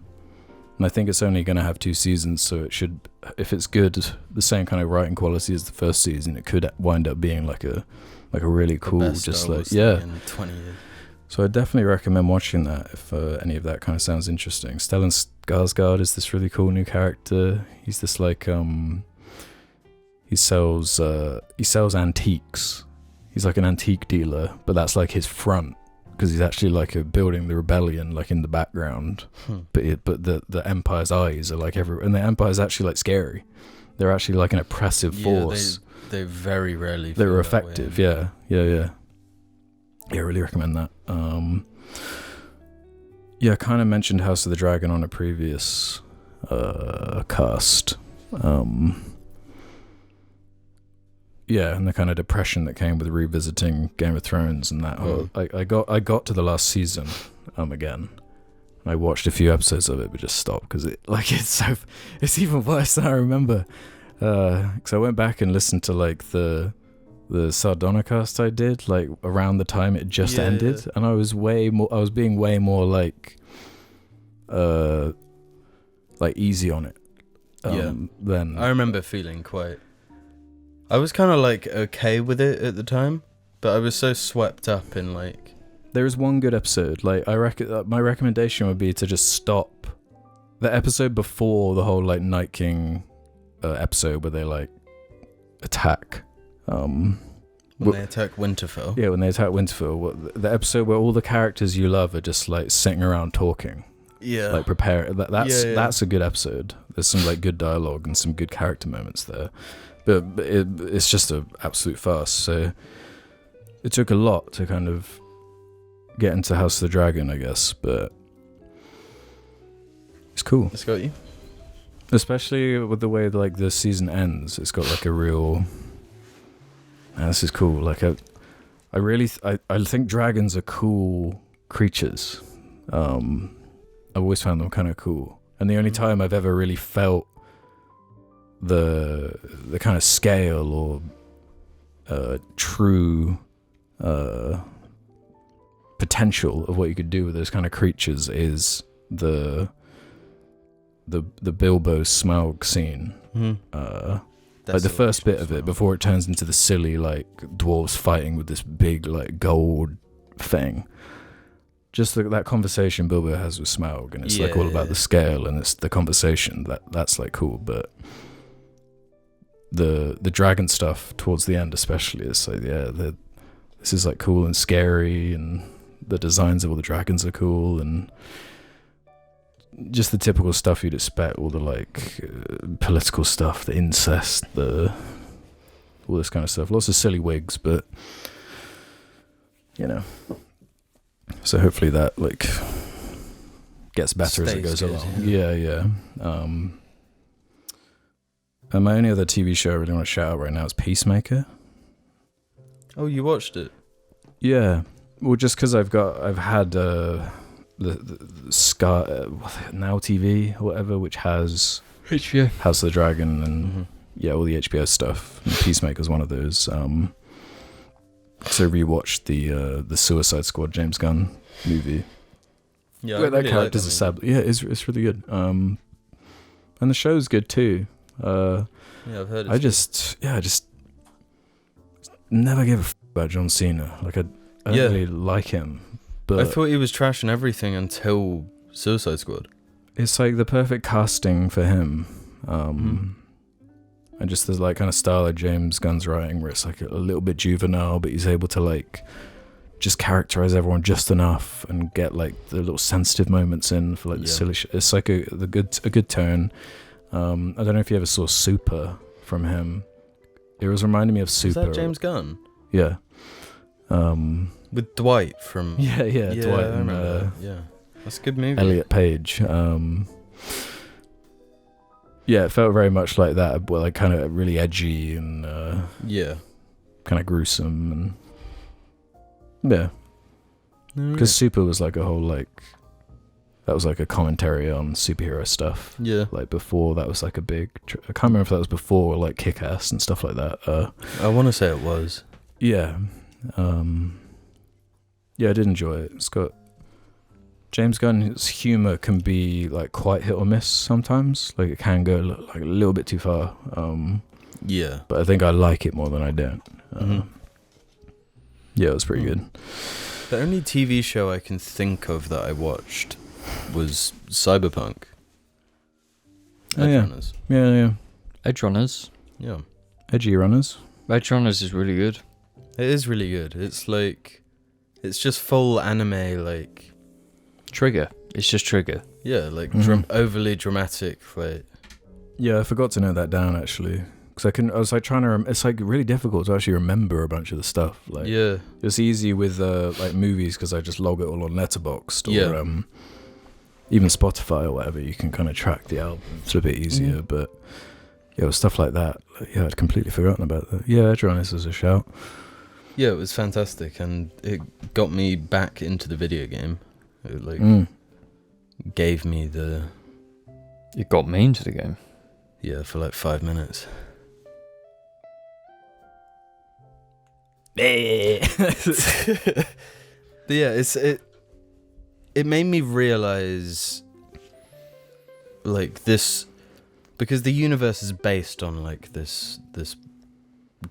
I think it's only going to have 2 seasons, so it should, if it's good, the same kind of writing quality as the first season, it could wind up being like a really cool, just like in 20 years. So I definitely recommend watching that if any of that kind of sounds interesting. Stellan Skarsgård is this really cool new character. He's this like he sells antiques. He's like an antique dealer, but that's like his front, because he's actually like building the rebellion like in the background. But the Empire's eyes are like and the Empire's actually like scary. They're actually like an oppressive force. they very rarely. They feel were that way effective. anymore. Yeah. I really recommend that. I kind of mentioned House of the Dragon on a previous cast. And the kind of depression that came with revisiting Game of Thrones and that whole. I got to the last season again. I watched a few episodes of it, but just stopped because it's even worse than I remember. Because I went back and listened to like the Sardona cast I did like around the time it just ended, and I was being way more like easy on it. Then I remember feeling quite. I was kind of like okay with it at the time, but I was so swept up in like. There is one good episode. Like my recommendation would be to just stop the episode before the whole like Night King episode where they like attack. When they attack Winterfell. Yeah, when they attack Winterfell. The episode where all the characters you love are just like sitting around talking. Yeah. Like prepare. That's a good episode. There's some like good dialogue and some good character moments there. But it's just an absolute farce. So it took a lot to kind of get into House of the Dragon, I guess. But it's cool. It's got you. Especially with the way like the season ends. It's got like a real... this is cool. Like I think dragons are cool creatures. I've always found them kind of cool. And the only time I've ever really felt the kind of scale or true potential of what you could do with those kind of creatures is the Bilbo Smaug scene. Like the first bit of it before it turns into the silly like dwarves fighting with this big like gold thing. Just that conversation Bilbo has with Smaug, and it's like all about the scale, and it's the conversation that's like cool. But the dragon stuff towards the end especially, it's like this is like cool and scary, and the designs of all the dragons are cool, and just the typical stuff you'd expect, all the like political stuff, the incest, all this kind of stuff. Lots of silly wigs, but so hopefully that like gets better as it goes along. Yeah. And my only other TV show I really want to shout out right now is Peacemaker. Oh, you watched it? Yeah. Well, just because I've had the Sky Now TV or whatever, which has HBO, House of the Dragon, and all the HBO stuff. And Peacemaker's one of those. So rewatched the Suicide Squad James Gunn movie. Yeah, where that character's established. Yeah, it's really good. And the show's good too. I've heard it. I just never gave a f about John Cena. Like I don't really like him. But I thought he was trashing everything until Suicide Squad. It's like the perfect casting for him. And just the like kind of style of James Gunn's writing, where it's like a little bit juvenile, but he's able to like just characterize everyone just enough and get like the little sensitive moments in for like the silly shit. It's like a good tone. I don't know if you ever saw Super from him. It was reminding me of Super. Is that James Gunn? Yeah. With Dwight from... Yeah, Dwight and that's a good movie. Elliot Page. It felt very much like that, but like kind of really edgy and kind of gruesome, and because Super was like a whole like that was like a commentary on superhero stuff. Yeah, like before that was like a big. I can't remember if that was before like Kick-Ass and stuff like that. I want to say it was. Yeah. I did enjoy it. It's got James Gunn's humor can be like quite hit or miss sometimes. Like it can go like a little bit too far. But I think I like it more than I don't. Yeah, it was pretty good. The only TV show I can think of that I watched was Cyberpunk. Edgerunners. Yeah. Edgerunners. Yeah. Edgerunners. Edgerunners is really good. It is really good. It's like, it's just full anime, like... Trigger. It's just Trigger. Yeah, like overly dramatic, like... Yeah, I forgot to note that down, actually. because I was like trying to. It's like really difficult to actually remember a bunch of the stuff. Like, Yeah. it's easy with like movies because I just log it all on Letterboxd or Yeah. Even Spotify or whatever. You can kind of track the album. It's a bit easier, but with stuff like that, I'd completely forgotten about that. Yeah, Edgerunners is a shout. Yeah, it was fantastic, and it got me back into the video game. It gave me the It got me into the game. for like 5 minutes. But yeah, it made me realize like this, because the universe is based on like this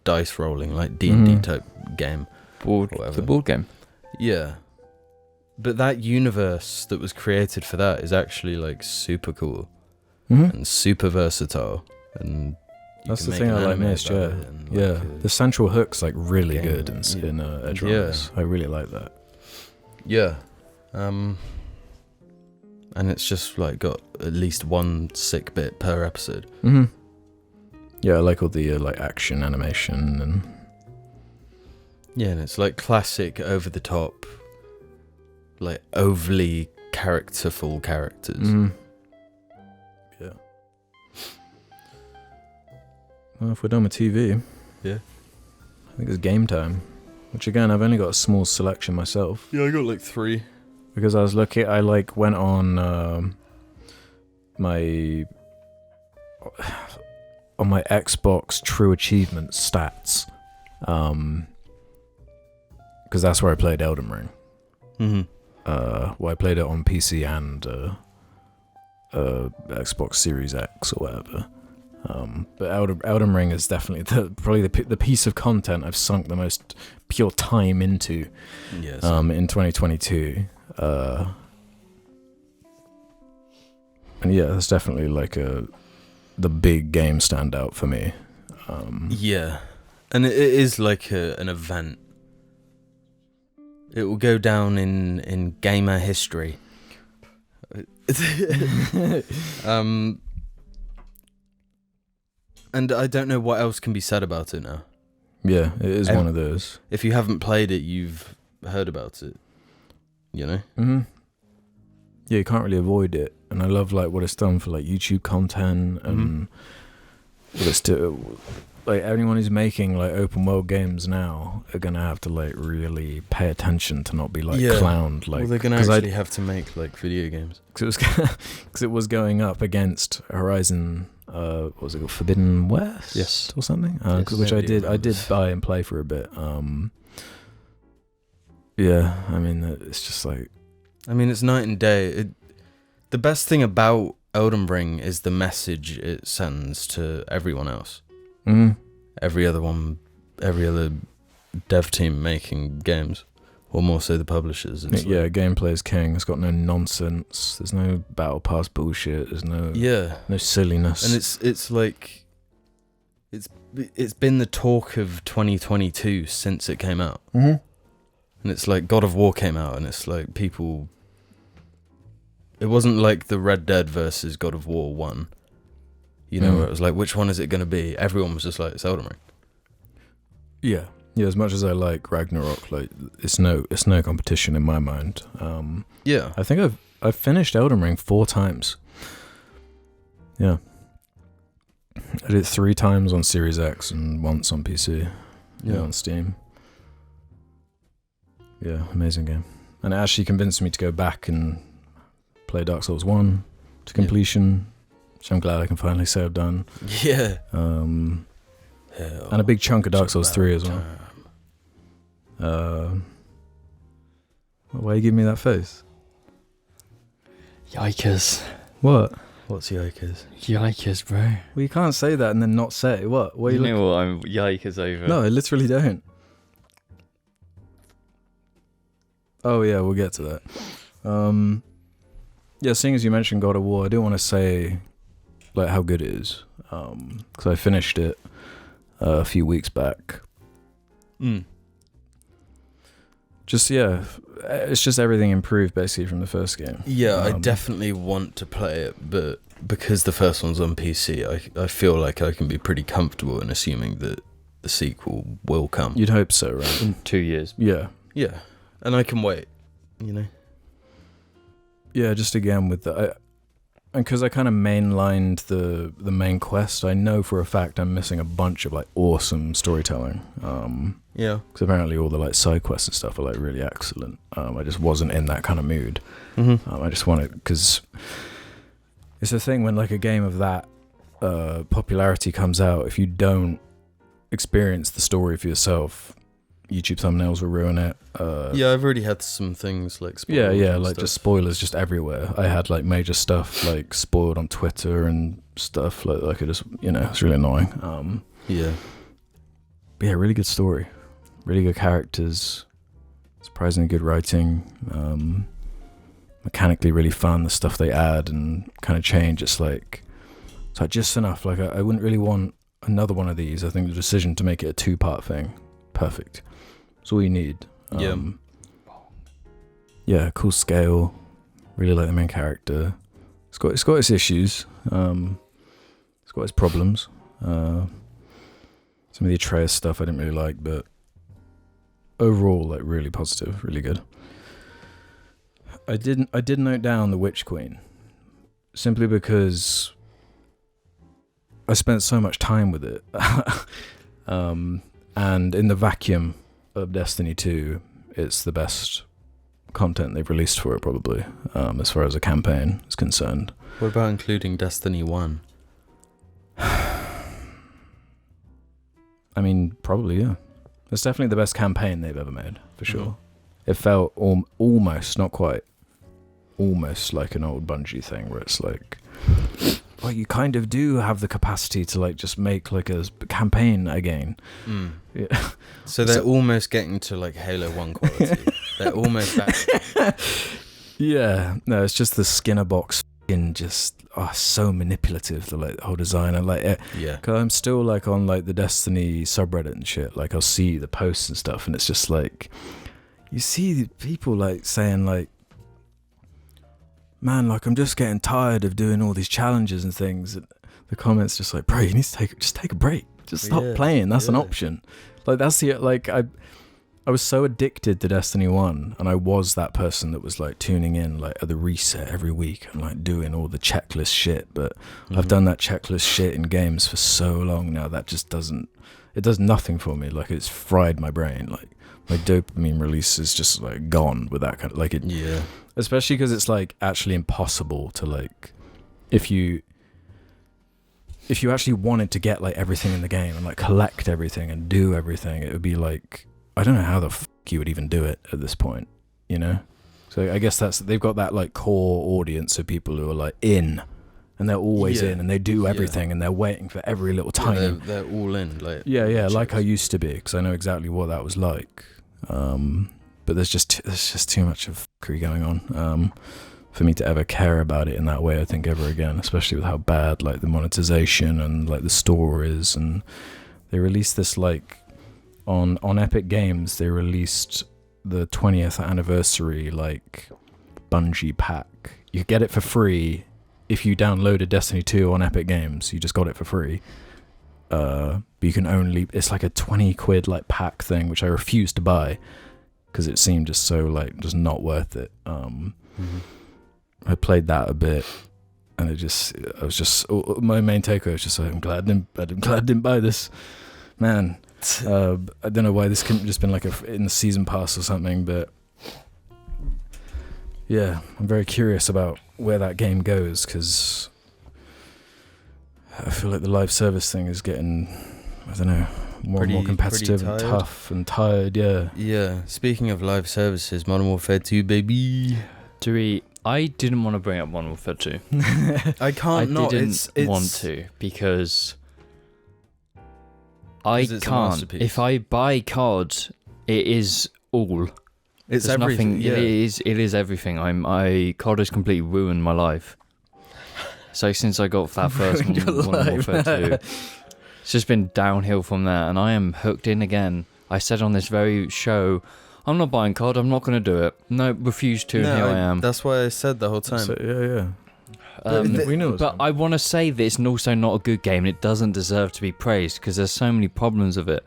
dice rolling, like D&D type game. The board game. Yeah. But that universe that was created for that is actually like super cool and super versatile, and that's the thing I like most. The central hook's like really good in Edgerunners. I really like that. Yeah. And it's just like got at least one sick bit per episode. Yeah, I like all the like action animation and and it's like classic over the top, like overly characterful characters. Yeah. Well, if we're done with TV, I think it's game time. Which again, I've only got a small selection myself. Yeah, I got like 3. Because I was looking, I like went on my Xbox True Achievement stats, because that's where I played Elden Ring. I played it on PC and Xbox Series X or whatever. But Elden Ring is definitely probably the piece of content I've sunk the most pure time into. Yes. In 2022. And yeah, that's definitely like the big game standout for me. Yeah, and it is like an event. It will go down in gamer history. And I don't know what else can be said about it now. Yeah, it is one of those. If you haven't played it, you've heard about it. You know? Yeah, you can't really avoid it. And I love like what it's done for like YouTube content and what it's like anyone who's making like open world games now are gonna have to like really pay attention to not be like clowned. Like, well, they're gonna actually have to make like video games because it was going up against Horizon. What was it called? Forbidden West? Yes, or something. Which I did buy and play for a bit. Yeah, I mean it's just like. I mean, it's night and day. The best thing about Elden Ring is the message it sends to everyone else. Every other dev team making games, or more so the publishers. Gameplay is king. It's got no nonsense. There's no battle pass bullshit. There's no silliness. And it's like it's been the talk of 2022 since it came out. And it's like God of War came out, and it's like people. It wasn't like the Red Dead versus God of War 1. You know, where it was like, which one is it going to be? Everyone was just like, it's Elden Ring. Yeah. Yeah, as much as I like Ragnarok, like it's no competition in my mind. I think I've finished Elden Ring 4 times. Yeah. I did it 3 times on Series X and once on PC. Yeah, on Steam. Yeah, amazing game. And it actually convinced me to go back and play Dark Souls 1 to completion, which I'm glad I can finally say I've done. Yeah. And a big chunk of Dark Souls 3 as well. Why are you giving me that face? Yikers. What? What's yikers? Yikers, bro. Well, you can't say that and then not say it. What? You know what I'm yikers over? No, I literally don't. Oh yeah, we'll get to that. Yeah, seeing as you mentioned God of War, I do want to say like how good it is, because I finished it a few weeks back. it's just everything improved basically from the first game. Yeah, I definitely want to play it, but because the first one's on PC, I feel like I can be pretty comfortable in assuming that the sequel will come. You'd hope so, right? In 2 years. Yeah. Yeah, and I can wait, you know? Yeah, just again with the... And because I kind of mainlined the main quest, I know for a fact I'm missing a bunch of like awesome storytelling. Yeah. Because apparently all the like side quests and stuff are like really excellent. I just wasn't in that kind of mood. Mm-hmm. I just wanted, because it's a thing when like a game of that popularity comes out, if you don't experience the story for yourself, YouTube thumbnails will ruin it. Yeah, I've already had some things like spoiled. Yeah, like stuff. Just spoilers just everywhere. I had like major stuff like spoiled on Twitter and stuff like it just, it's really annoying. Yeah. But yeah, really good story. Really good characters. Surprisingly good writing. Mechanically really fun, the stuff they add and kind of change. It's like just enough. Like I wouldn't really want another one of these. I think the decision to make it a 2-part thing, perfect. That's all you need. Yeah, cool scale. Really like the main character. It's got its issues. It's got its problems. Some of the Atreus stuff I didn't really like, but overall, like really positive, really good. I did note down the Witch Queen, simply because I spent so much time with it. And in the vacuum of Destiny 2, it's the best content they've released for it, probably, as far as a campaign is concerned. What about including Destiny 1? I mean, probably, yeah. It's definitely the best campaign they've ever made, for sure. It felt almost, not quite, almost like an old Bungie thing, where it's like, well, you kind of do have the capacity to like just make like a campaign again. Yeah. So they're almost getting to like Halo 1 quality. They're almost back. Yeah. No, it's just the Skinner box in just so manipulative, the like whole design. And like yeah. Cause I'm still like on like the Destiny subreddit and shit. Like I'll see the posts and stuff, and it's just like you see people like saying like, man, like I'm just getting tired of doing all these challenges and things. And the comments just like, bro, you need to take a break. Just stop playing. That's an option. Like that's the like I was so addicted to Destiny 1, and I was that person that was like tuning in like at the reset every week and like doing all the checklist shit. But I've done that checklist shit in games for so long now that just does nothing for me. Like it's fried my brain. Like my dopamine release is just like gone with that kind of like it. Yeah. Especially because it's like actually impossible to like, if you actually wanted to get like everything in the game and like collect everything and do everything, it would be like, I don't know how the fuck you would even do it at this point, So I guess they've got that like core audience of people who are like in, and they're always in, and they do everything, and they're waiting for every little tiny. Yeah, they're all in, like. Yeah, like I used to be, because I know exactly what that was like. But there's just too much of fuckery going on for me to ever care about it in that way, I think, ever again, especially with how bad like the monetization and like the store is. And they released this like on Epic Games, they released the 20th anniversary like Bungie pack. You get it for free if you downloaded Destiny 2 on Epic Games. You just got it for free. But you can only, it's like a 20 quid like pack thing, which I refused to buy because it seemed just so like just not worth it. I played that a bit, and my main takeaway was just like, I'm glad I didn't buy this, man. I don't know why this couldn't have just been like in the season pass or something, but yeah, I'm very curious about where that game goes, because I feel like the live service thing is getting, I don't know, more and more competitive and tough and tired. Yeah. Speaking of live services, Modern Warfare 2, baby. I didn't want to bring up Modern Warfare 2. I didn't want to, because I can't. If I buy COD, it is all. It's There's everything. Nothing, yeah. It is everything. COD has completely ruined my life. So since I got that first Modern Warfare 2, it's just been downhill from there, and I am hooked in again. I said on this very show, I'm not buying COD. I'm not going to do it. No, refuse to. No, and here I am. That's why I said the whole time. So, yeah. But We know it's But fun. I want to say that it's also not a good game. And it doesn't deserve to be praised because there's so many problems with it.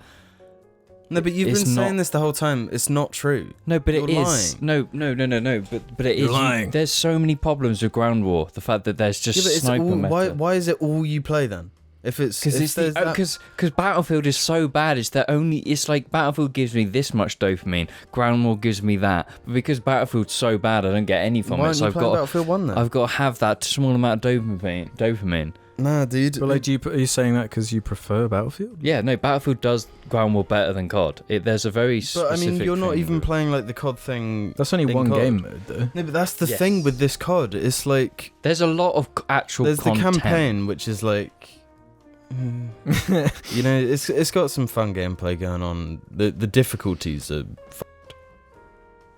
No, but you've It's been saying not- this the whole time. It's not true. No, but You're it is. lying. No. But it You're is. lying. There's so many problems with Ground War. The fact that there's just Yeah, but it's sniper all, meta. why is it all you play then? If it's Because Battlefield is so bad. It's like Battlefield gives me this much dopamine. Ground War gives me that. But because Battlefield's so bad, I don't get any from why it. So aren't you playing Battlefield 1 then? I've got to have that small amount of dopamine. Nah, dude. But like, are you saying that because you prefer Battlefield? Yeah, no, Battlefield does Ground War better than COD. There's a very But specific I mean, you're not thing even with- playing like the COD thing. That's only in one COD. game mode, though. No, but that's the Yes. thing with this COD. It's like There's a lot of actual there's content. the campaign, which is like, you know, it's got some fun gameplay going on. The difficulties are.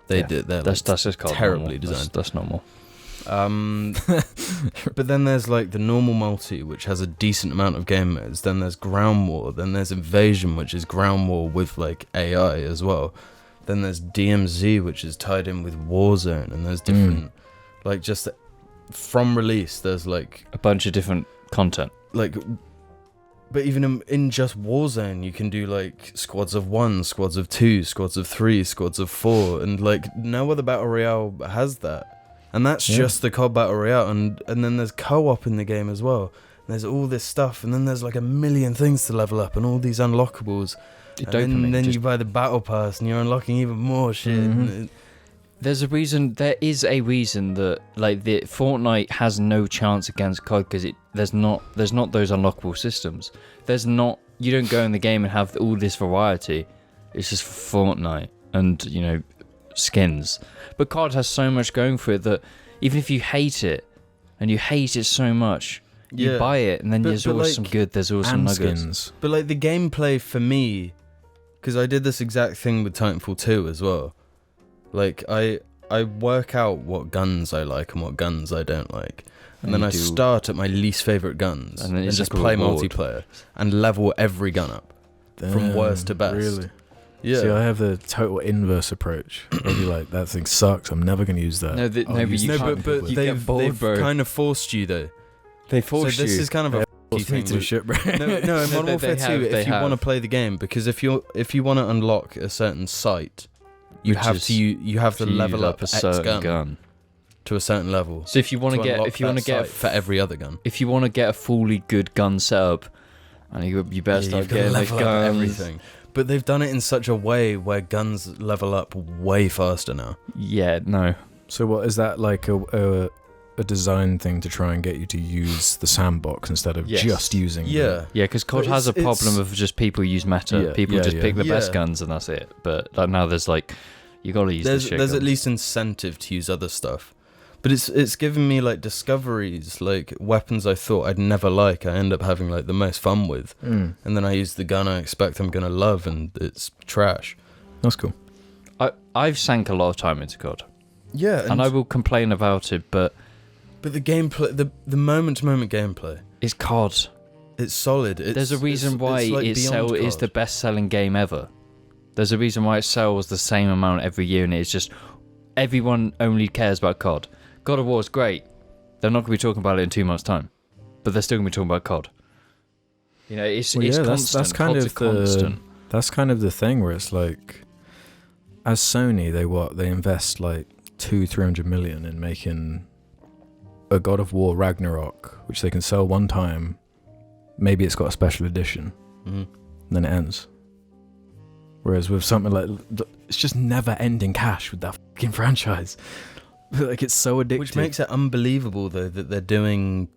They Yeah, did. They're That's just COD. terribly normal. designed. That's normal. But then there's like the normal multi, which has a decent amount of game modes. Then there's Ground War. Then there's Invasion, which is Ground War with like AI as well. Then there's DMZ, which is tied in with Warzone, and there's different, like just from release. There's like A bunch of different content. but even in just Warzone, you can do like squads of 1, squads of 2, squads of 3, squads of 4, and like no other battle royale has that. And that's just the COD Battle Royale, and then there's co-op in the game as well. And there's all this stuff, and then there's like a million things to level up, and all these unlockables. And then you buy the Battle Pass, and you're unlocking even more shit. Mhm. There is a reason that like the Fortnite has no chance against COD because there's not those unlockable systems. You don't go in the game and have all this variety. It's just Fortnite and skins. But COD has so much going for it that even if you hate it and you hate it so much, you buy it and then there's always some good, there's always some nuggets. Skins. But like the gameplay for me, because I did this exact thing with Titanfall 2 as well. Like I work out what guns I like and what guns I don't like. And then I start at my least favourite guns And then it's just like a play reward. multiplayer and level every gun up. From worst to best. Really? Yeah. See, I have the total inverse approach. I'll be like, that thing sucks. I'm never going to use that. No, I'll but use you the can't- shotgun but you bullet. get bored, they've bro. kind of forced you though. They So force this you. is kind of a Forced me thing to with- shit, bro. No, in Modern Warfare 2, if you want to play the game, because if you want to unlock a certain site, you Which have is to level up a X certain gun to a certain level. So if you want to get, for every other gun, if you want to get a fully good gun setup, and you better start you've got to getting the level up guns. everything. But they've done it in such a way where guns level up way faster now. Yeah, no. So what is that like a design thing to try and get you to use the sandbox instead of Yes. just using Yeah. Yeah, because COD But has a it's- problem of just people use meta. Yeah, People yeah, just yeah. pick the best Yeah. guns and that's it. But like, now there's like, you got to use this shit. There's at guns. least incentive to use other stuff. But it's given me like discoveries, like weapons I thought I'd never like. I end up having like the most fun with, and then I use the gun I expect I'm gonna love, and it's trash. That's cool. I've sank a lot of time into COD, Yeah, and I will complain about it, but But the gameplay, the moment-to-moment gameplay, it's COD. it's solid. There's a reason why like it's beyond it's the COD. best-selling game ever. There's a reason why it sells the same amount every year, and it's just everyone only cares about COD. God of War is great. They're not going to be talking about it in 2 months' time, but they're still going to be talking about COD. It's Well, yeah, constant. that's kind COD's of a constant. That's kind of the thing where it's like, as Sony, they invest like 200-300 million in making a God of War Ragnarok, which they can sell one time. Maybe it's got a special edition, and then it ends. Whereas with something like, it's just never-ending cash with that fucking franchise. Like, it's so addictive. Which makes it unbelievable though that they're doing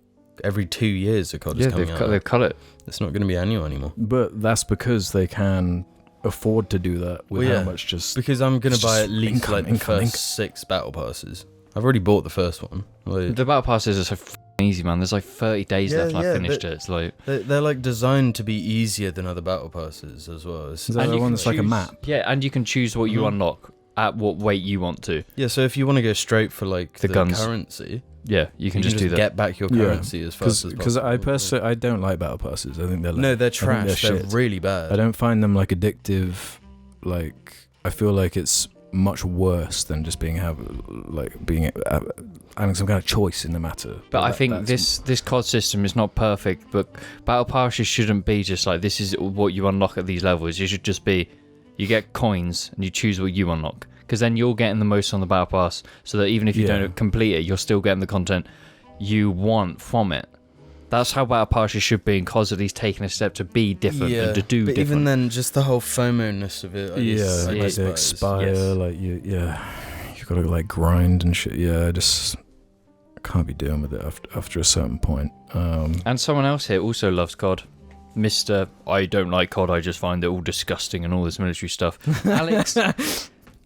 every 2 years a COD is coming out. they've cut it. It's not going to be annual anymore. But that's because they can afford to do that with Well, yeah. how much just... Because I'm going It's to buy just at least income, like the income, first 6 battle passes. I've already bought the first one. Like, The battle passes are so f***ing easy, man. There's like 30 days Yeah, left, and yeah, I finished it. It's like they're like designed to be easier than other battle passes as well. Is that and the you one can that's like a choose- map? Yeah, and you can choose what you Mhm. unlock at what weight you want to. Yeah, so if you want to go straight for like The the guns. currency, Yeah, you can just do that. get back your Yeah, currency as fast as possible. Because I personally, I don't like battle passes. I think they're like, No, they're think trash. They're shit. really bad. I don't find them like addictive. Like, I feel like it's much worse than just having some kind of choice in the matter. But I think this COD system is not perfect, but battle passes shouldn't be just like this is what you unlock at these levels. It should just be you get coins and you choose what you unlock, because then you're getting the most on the battle pass, so that even if you don't complete it, you're still getting the content you want from it. That's how battle passes should be, and COD's at least taking a step to be different and to do different. Even then, just the whole FOMO-ness of it. Like they expire, like you gotta like grind and shit. Yeah, I can't be dealing with it after a certain point. And someone else here also loves COD. Mr. I don't like COD, I just find it all disgusting and all this military stuff.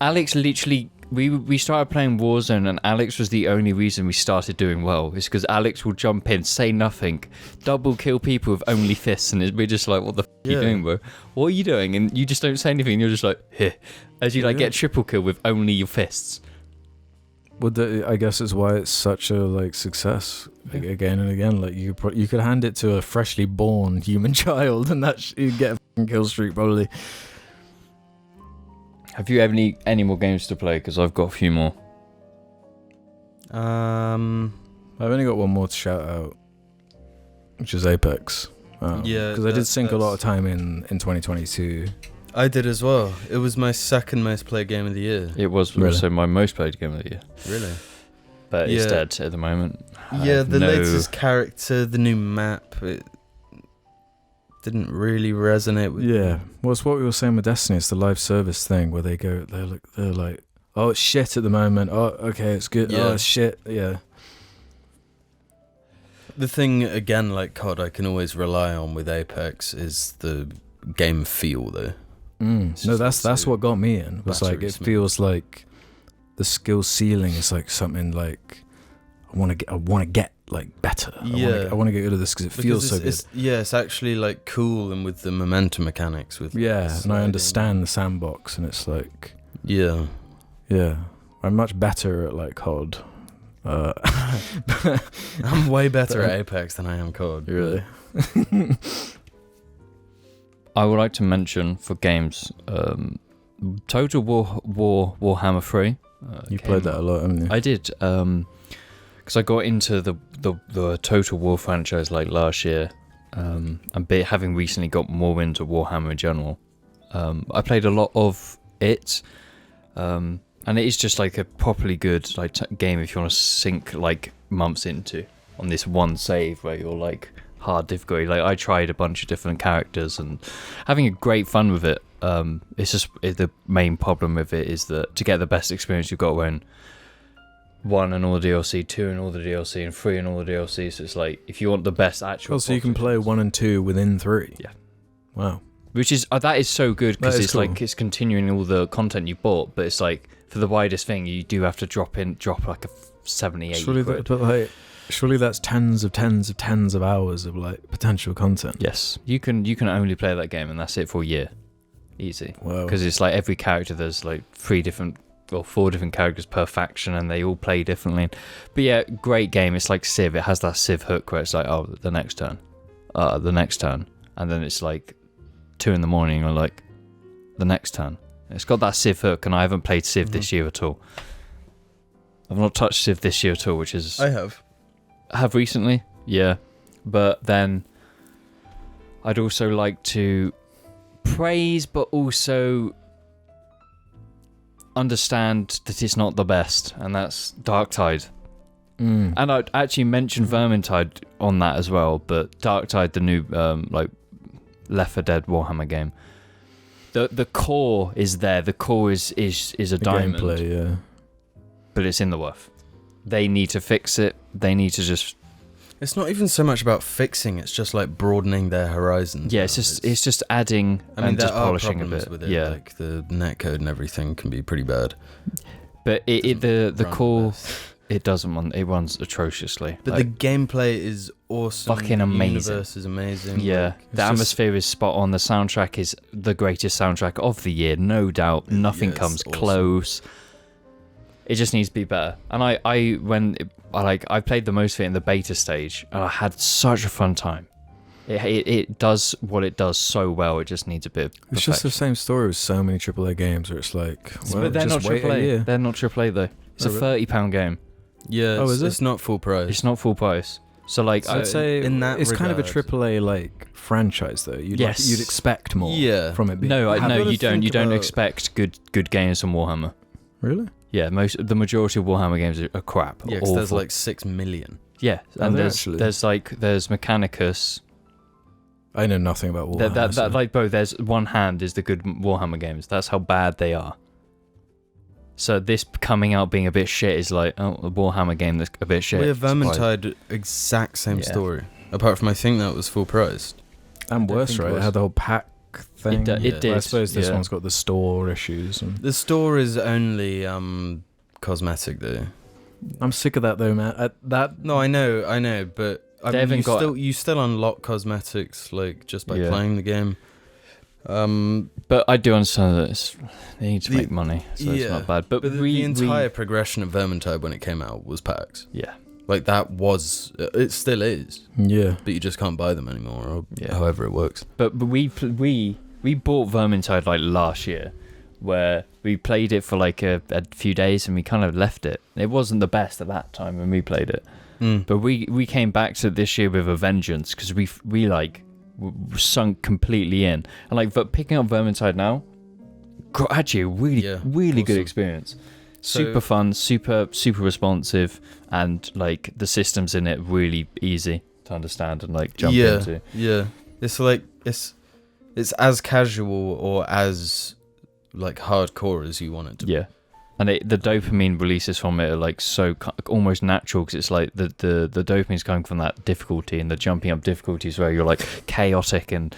Alex literally, we started playing Warzone, and Alex was the only reason we started doing well. It's because Alex will jump in, say nothing, double kill people with only fists, and we're just like, what the f*** are you doing, bro? What are you doing? And you just don't say anything, you're just like, here. As you get triple kill with only your fists. Well, I guess it's why it's such a success again and again. Like you could hand it to a freshly born human child, and you'd get a fucking kill streak probably. Have you any more games to play? Because I've got a few more. I've only got one more to shout out, which is Apex. Because I did sink a lot of time in 2022. I did as well. It was my second most played game of the year. It was also my most played game of the year. Really? But it's dead at the moment. The latest character, the new map, it didn't really resonate with me. Well, it's what we were saying with Destiny. It's the live service thing where they're like, oh, it's shit at the moment. Oh, okay, it's good. Oh, it's shit. Yeah. The thing, again, like COD, I can always rely on with Apex is the game feel, though. No, that's what got me in. Was like it feels like the skill ceiling is like something like I want to get like better. I want to get rid of this because it feels so good. It's actually like cool, and with the momentum mechanics with and I understand the sandbox, and it's like I'm much better at like COD. I'm way better at Apex than I am COD. Really? I would like to mention for games, Total Warhammer 3. You played that a lot, haven't you? I did, because I got into the Total War franchise like last year, and having recently got more into Warhammer in general. I played a lot of it, and it is just like a properly good game if you want to sink like months into on this one save where you're like hard difficulty. Like I tried a bunch of different characters and having a great fun with it. It's just the main problem with it is that to get the best experience you've got when 1 and all the DLC, 2 and all the DLC, and 3 and all the DLC. So it's like if you want the best actual. So you can play 1 and 2 within 3. Yeah. Wow. Which is that is so good because it's cool. Like it's continuing all the content you bought, but it's like for the widest thing you do have to drop like a 70, 80 quid. Surely that's tens of hours of like potential content. Yes, you can only play that game and that's it for a year, easy. Wow. Because it's like every character, there's like 4 different characters per faction, and they all play differently. But yeah, great game. It's like Civ. It has that Civ hook where it's like, oh, the next turn, and then it's like 2 a.m. or like the next turn. It's got that Civ hook, and I haven't played Civ this year at all. I've not touched Civ this year at all, which is I have recently, yeah. But then I'd also like to praise, but also understand that it's not the best, and that's Darktide. And I'd actually mention Vermintide on that as well, but Darktide, the new like Left 4 Dead Warhammer game, the core is there. The core is a diamond. Gameplay, yeah. But it's in the worth. They need to fix it. They need to just. It's not even so much about fixing. It's just like broadening their horizons. Yeah, it's just adding and just polishing a bit. With it. Yeah, like the netcode and everything can be pretty bad. But the core, it doesn't run. It runs atrociously. But like, the gameplay is awesome. Fucking amazing. The universe is amazing. Yeah, like, the atmosphere is spot on. The soundtrack is the greatest soundtrack of the year, no doubt. Nothing comes close. It just needs to be better. And I played the most of it in the beta stage, and I had such a fun time. It does what it does so well. It just needs a bit of It's just the same story with so many AAA games where it's like, well, but they're just not wait a AAA. year. They're not AAA though. It's a £30 game. Yeah, is it? it's not full price. It's not full price. So like, I'd say in that it's kind of a regard- AAA like franchise though. Yes. You'd expect more Yeah. from it being. no, Have no, a you don't. think You don't about- expect good games from Warhammer. Really? Yeah, the majority of Warhammer games are crap. Yeah, 'cause there's awful. like 6 million. Yeah, Are and there there's actually? there's Mechanicus. I know nothing about Warhammer. That like both. There's One Hand is the good Warhammer games. That's how bad they are. So this coming out being a bit shit is like, oh, a Warhammer game that's a bit shit. We have Surprise. Vermintide, exact same Yeah. story. Apart from I think that was full price. and I don't worse, think it right? It was. had the whole pack thing. It Yeah. did. I suppose this yeah. one's got the store issues. And The store is only cosmetic though. I'm sick of that though, man. That No, I know, but I They mean, haven't got- you still unlock cosmetics like just by Yeah. playing the game. But I do understand that they need to The- make money, so it's yeah. not bad. But, But the entire progression of Vermintide when it came out was packs. yeah, Like that was, it still is, yeah. but you just can't buy them anymore, or Yeah. however it works. but we bought Vermintide like last year, where we played it for like a few days and we kind of left it. It wasn't the best at that time when we played it, but we came back to this year with a vengeance because we like sunk completely in, and like but picking up Vermintide now, actually a really Yeah, really good awesome. experience. So- Super fun, super responsive, and like the systems in it really easy to understand and like jump into. Yeah, it's like it's as casual or as like hardcore as you want it to be. Yeah, and the dopamine releases from it are like so almost natural because it's like the dopamine's coming from that difficulty, and the jumping up difficulties where you're like chaotic. And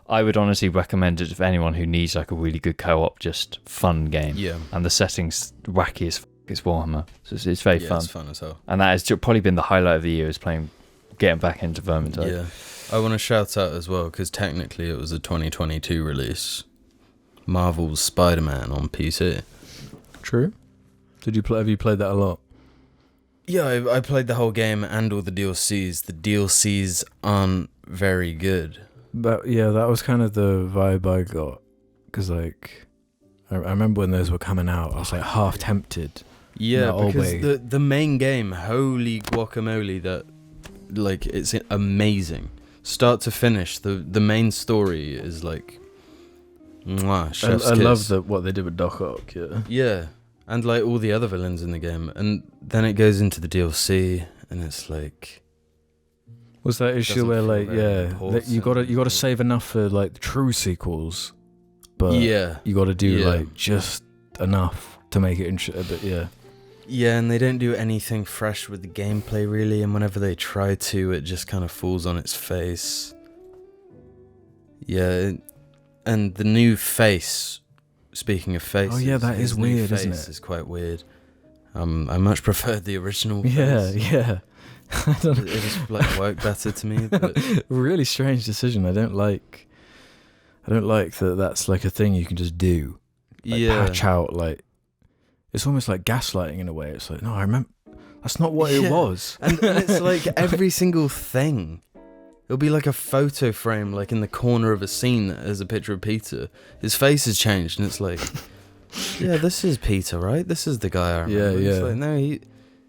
I would honestly recommend it for anyone who needs like a really good co-op, just fun game. Yeah, And the settings wacky as it's Warhammer, so it's very yeah, fun. it's fun as hell. And that has probably been the highlight of the year, is getting back into Vermintide. Yeah, I want to shout out as well because technically it was a 2022 release. Marvel's Spider-Man on PC. True. Have you played that a lot? Yeah, I played the whole game and all the DLCs. The DLCs aren't very good. But yeah, that was kind of the vibe I got. Because like, I remember when those were coming out, I was like half tempted. Yeah, No, because way. the main game, holy guacamole, that like it's amazing, start to finish. The main story is like, mwah, chef's I kiss. love what they did with Doc Ock. Yeah. Yeah, and like all the other villains in the game, and then it goes into the DLC, and it's like, Was that issue Doesn't where feel like very that you gotta important. save enough for like the true sequels, but yeah, you gotta do Yeah. like just enough to make it interesting. But yeah, yeah, and they don't do anything fresh with the gameplay really, and whenever they try to, it just kind of falls on its face. Yeah, and the new face. Speaking of faces, Oh, yeah, that his is new weird, isn't face it? Is quite weird. I much preferred the original. yeah, face. yeah. It just like worked better to me. But Really strange decision. I don't like that. That's like a thing you can just do. Like, yeah, patch out like it's almost like gaslighting in a way. It's like, no, I remember that's not what it Yeah. was. and it's like every single thing. It'll be like a photo frame, like in the corner of a scene that has a picture of Peter. His face has changed, and it's like, yeah, this is Peter, right? This is the guy I remember. Yeah, It's yeah. like, no, he.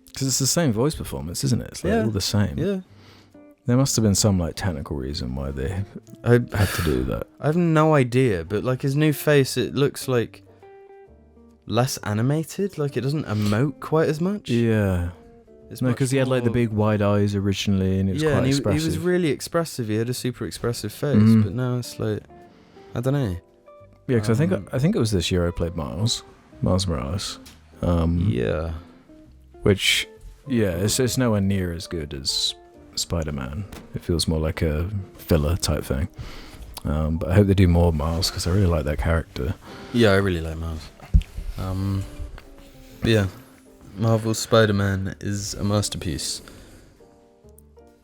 Because it's the same voice performance, isn't it? It's like Yeah. all the same. Yeah. There must have been some like technical reason why they I had to do that. I have no idea, but like his new face, it looks like less animated. Like it doesn't emote quite as much. Yeah. It's No, much because he had like the more- big wide eyes originally, and it was yeah, quite and he expressive. was really expressive. He had a super expressive face, Mhm. but now it's like, I don't know. Yeah, because Um, I think it was this year I played Miles Morales. Yeah. Which, yeah, it's nowhere near as good as Spider-Man. It feels more like a filler type thing. But I hope they do more Miles because I really like that character. Yeah, I really like Miles. But yeah, Marvel's Spider-Man is a masterpiece.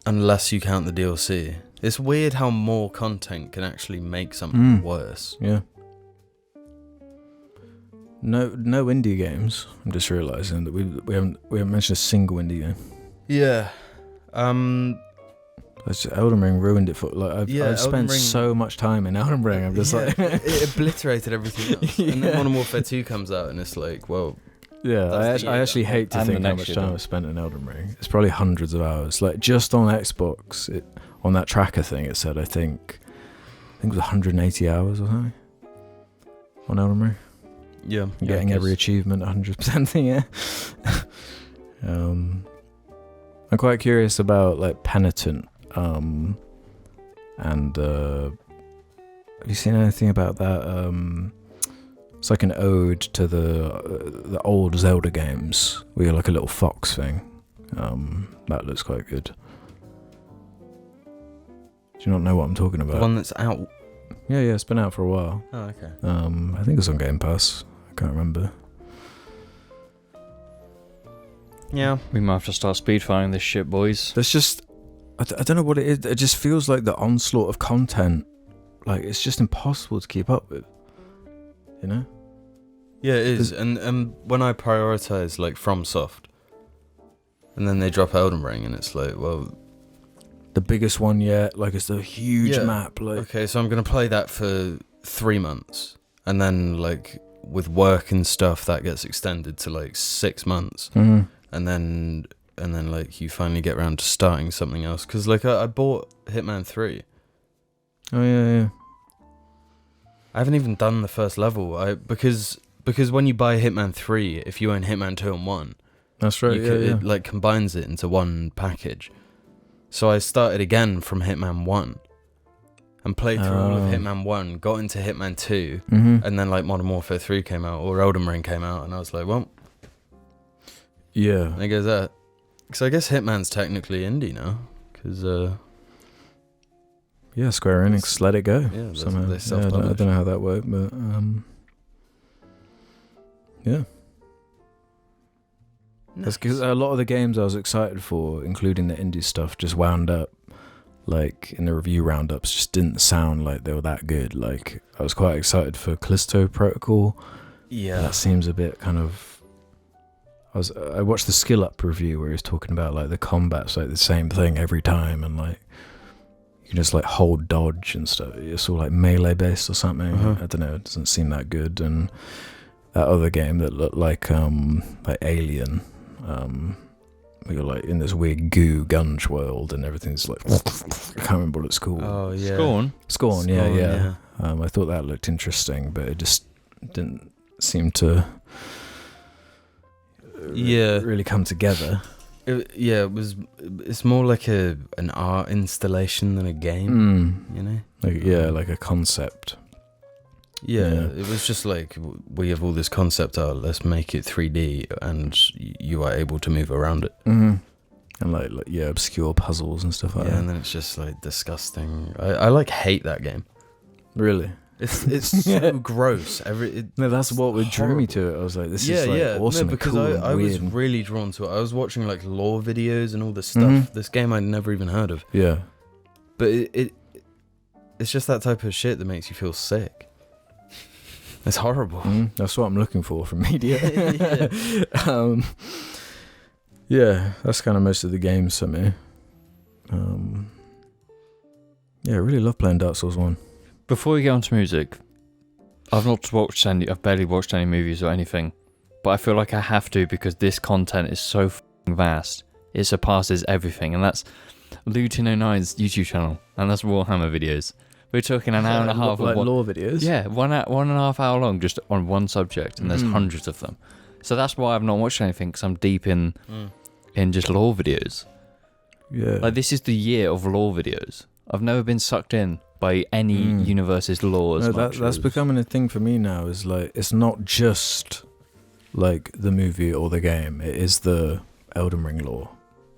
Unless you count the DLC. It's weird how more content can actually make something worse. Yeah. No indie games. I'm just realizing that we haven't mentioned a single indie game. Yeah. Elden Ring ruined it for I've Elden spent Ring, so much time in Elden Ring. I'm just like it obliterated everything else. And then Modern Warfare 2 comes out, and it's like, well, I actually hate to think how much time I've spent in Elden Ring. It's probably hundreds of hours. Like just on Xbox, on that tracker thing, it said I think it was 180 hours or something on Elden Ring. Yeah, Getting every achievement 100% thing. Yeah. I'm quite curious about like Penitent. And have you seen anything about that? It's like an ode to the old Zelda games, where you're like a little fox thing. That looks quite good. Do you not know what I'm talking about? The one that's out. Yeah, it's been out for a while. Oh, okay. I think it's on Game Pass. I can't remember. Yeah, We might have to start speedfiring this shit, boys. There's just I don't know what it is. It just feels like the onslaught of content. Like it's just impossible to keep up with. You know? Yeah, it is. And when I prioritize like FromSoft, and then they drop Elden Ring, and it's like, well, the biggest one yet. Like it's the huge map. Like okay, so I'm gonna play that for 3 months, and then like with work and stuff, that gets extended to like 6 months, mm-hmm. and then like you finally get around to starting something else. Because like I bought Hitman 3. Oh yeah. I haven't even done the first level. Because when you buy Hitman 3, if you own Hitman 2 and 1, that's right. It like combines it into one package. So I started again from Hitman 1 and played through all of Hitman 1, got into Hitman 2, mm-hmm. and then like Modern Warfare 3 came out, or Elden Ring came out, and I was like, well, yeah. there goes that. So I guess Hitman's technically indie now, because yeah, Square Enix let it go. Yeah, somehow. they I don't know how that worked, but yeah. That's because a lot of the games I was excited for, including the indie stuff, just wound up like in the review roundups, just didn't sound like they were that good. Like I was quite excited for Callisto Protocol. Yeah, that seems a bit kind of. I watched the Skill Up review where he was talking about like the combat's like the same thing every time, and like you can just like hold dodge and stuff. It's all like melee based or something. I don't know. It doesn't seem that good. And that other game that looked like Alien. You're like in this weird goo gunge world and everything's like I can't remember what it's called. Oh yeah, Scorn. Yeah. I thought that looked interesting, but it just didn't seem to really come together. It's more like an art installation than a game, you know, like a concept. Yeah, it was just like, we have all this concept art, let's make it 3D, and you are able to move around it. Mm-hmm. And like obscure puzzles and stuff like that. Yeah, and then it's just like disgusting. I like hate that game. Really? It's so gross. That's what drew me to it. I was like, this is like awesome. No, because and cool I was and really drawn to it. I was watching like lore videos and all this stuff. This game I'd never even heard of. Yeah. But it's just that type of shit that makes you feel sick. It's horrible. That's what I'm looking for from media. That's kind of most of the games for me. I really love playing Dark Souls 1. Before we get on to music, I've barely watched any movies or anything, but I feel like I have to because this content is so vast. It surpasses everything, and that's Lutin09's YouTube channel, and that's Warhammer videos. We're talking an hour and a half of lore videos. Yeah, 1.5 hour long, just on one subject, and there's hundreds of them. So that's why I've not watched anything, because I'm deep in just lore videos. Yeah, like this is the year of lore videos. I've never been sucked in by any universe's lore as much. That's becoming a thing for me now. Is like it's not just like the movie or the game. It is the Elden Ring lore.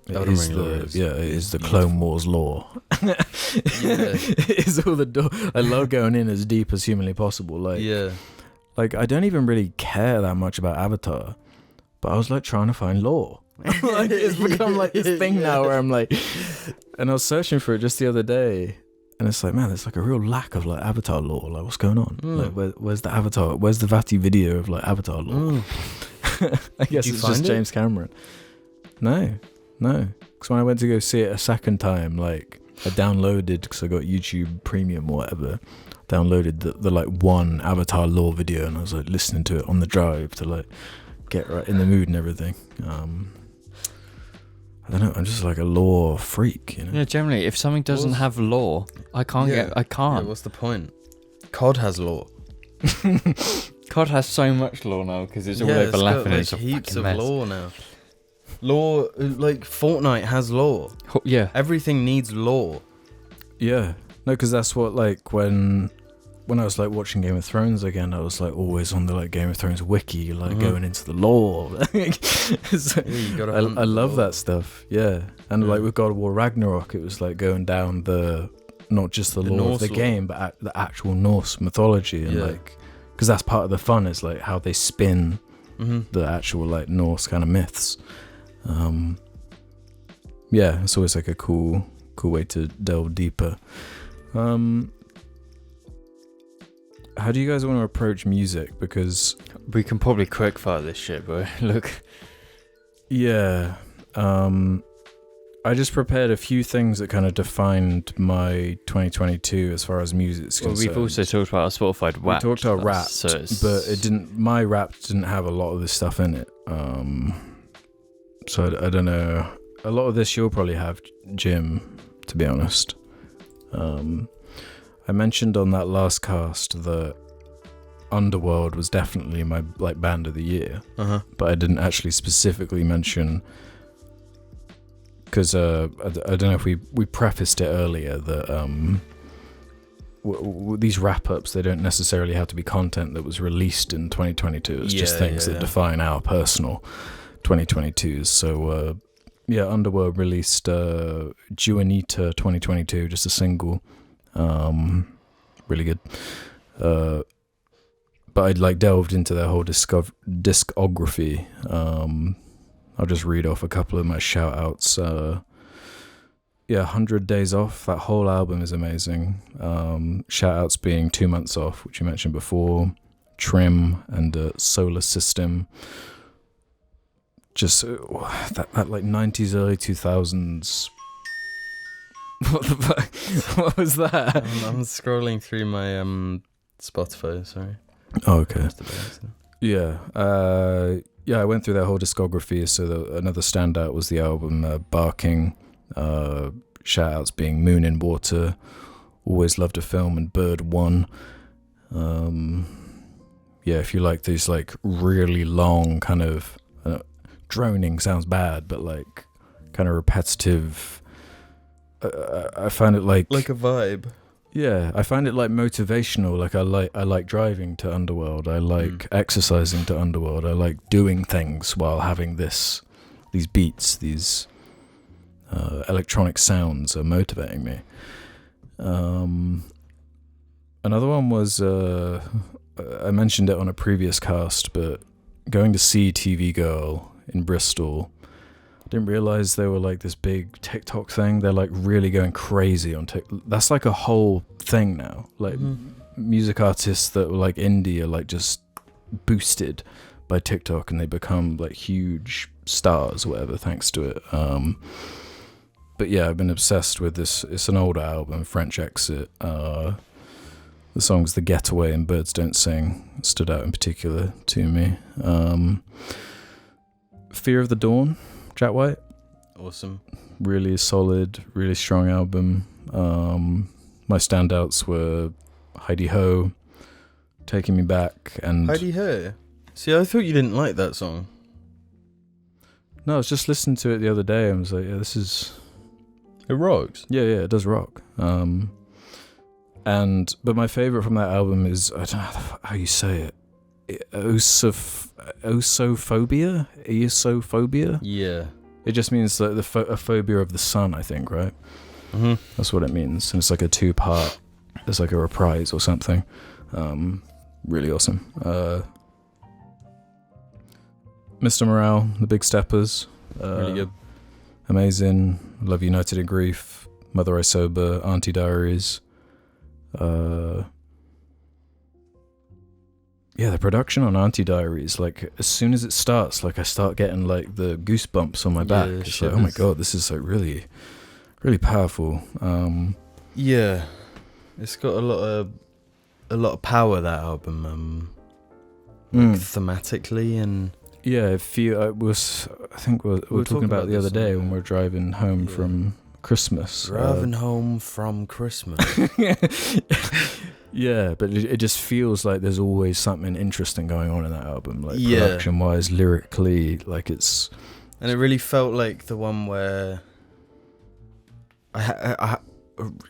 It is the Clone Wars lore. It is all I love going in as deep as humanly possible. Like I don't even really care that much about Avatar, but I was like trying to find lore. Like it's become like this thing now where I'm like, and I was searching for it just the other day, and it's like, man, there's like a real lack of like Avatar lore. Like what's going on? Like where's the Avatar? Where's the Vati video of like Avatar lore? I guess it's just James Cameron. No, because when I went to go see it a second time, like I downloaded, because I got YouTube Premium or whatever, downloaded the like one Avatar lore video, and I was like listening to it on the drive to like get right in the mood and everything. I don't know, I'm just like a lore freak, you know? Yeah, generally, if something doesn't have lore, I can't. Yeah, what's the point? COD has lore. COD has so much lore now because it's all It's overlapping. got, It's a heaps fucking of mess. lore now. Lore, like Fortnite has lore. Yeah. Everything needs lore. Yeah. No, because that's what, like, when I was like watching Game of Thrones again, I was like always on the like Game of Thrones wiki, like going into the lore. So, You gotta I love that stuff. Yeah, and like with God of War Ragnarok, it was like going down the not just the lore Norse of the lore. game, but the actual Norse mythology, and like because that's part of the fun is like how they spin the actual like Norse kind of myths. Yeah, it's always like a cool way to delve deeper. How do you guys want to approach music? Because We can probably quickfire this shit, bro. Look. yeah, I just prepared a few things that kind of defined my 2022 as far as music's Well, concerned. we've also talked about our Spotify We Wrapped. talked about That's- Wrapped, so it's- but it didn't. My Wrapped didn't have a lot of this stuff in it. So I don't know. A lot of this you'll probably have, Jim. To be honest, I mentioned on that last cast that Underworld was definitely my like band of the year, but I didn't actually specifically mention because I don't know if we prefaced it earlier that these wrap-ups, they don't necessarily have to be content that was released in 2022. It's just things that define our personal 2022s. So Underworld released Juanita 2022, just a single, really good. But I'd like delved into their whole discography. I'll just read off a couple of my shout outs. 100 Days Off, that whole album is amazing. Shout outs being 2 Months Off, which you mentioned before, Trim, and Solar System. Just that like 90s, early 2000s. What the fuck? What was that? I'm scrolling through my Spotify, sorry. Oh, okay. Yeah. I went through their whole discography. So another standout was the album Barking. Shout outs being Moon in Water, Always Loved a Film, and Bird One. If you like these like really long kind of droning sounds bad, but like kind of repetitive. I find it like a vibe. Yeah, I find it like motivational. Like I like driving to Underworld. I like exercising to Underworld. I like doing things while having these beats, these electronic sounds are motivating me. Another one was I mentioned it on a previous cast, but going to see TV Girl in Bristol. I didn't realize they were like this big TikTok thing. They're like really going crazy on TikTok. That's like a whole thing now. Like music artists that were like indie are like just boosted by TikTok, and they become like huge stars or whatever thanks to it. But yeah, I've been obsessed with this. It's an older album, French Exit. The songs The Getaway and Birds Don't Sing stood out in particular to me. Fear of the Dawn, Jack White. Awesome. Really solid, really strong album. My standouts were Heidi Ho, Taking Me Back, and Heidi Ho. See, I thought you didn't like that song. No, I was just listening to it the other day and was like, yeah, this is... It rocks. Yeah, it does rock. But my favourite from that album is, I don't know how you say it, Osophobia? Eosophobia? Yeah. It just means like a phobia of the sun, I think, right? Mm-hmm. That's what it means. And it's like a 2-part, it's like a reprise or something. Really awesome. Mr. Morale, The Big Steppers. Really good. Amazing. Love United in Grief, Mother I Sober, Auntie Diaries. The production on Auntie Diaries, like as soon as it starts, like I start getting like the goosebumps on my back. It's like, oh my god, this is like really, really powerful. Yeah, it's got a lot of power, that album. Thematically and yeah, I think we were talking about it the other day when we were driving home from Christmas. Driving home from Christmas. Yeah, but it just feels like there's always something interesting going on in that album, like production-wise, lyrically, like it's. And it really felt like the one where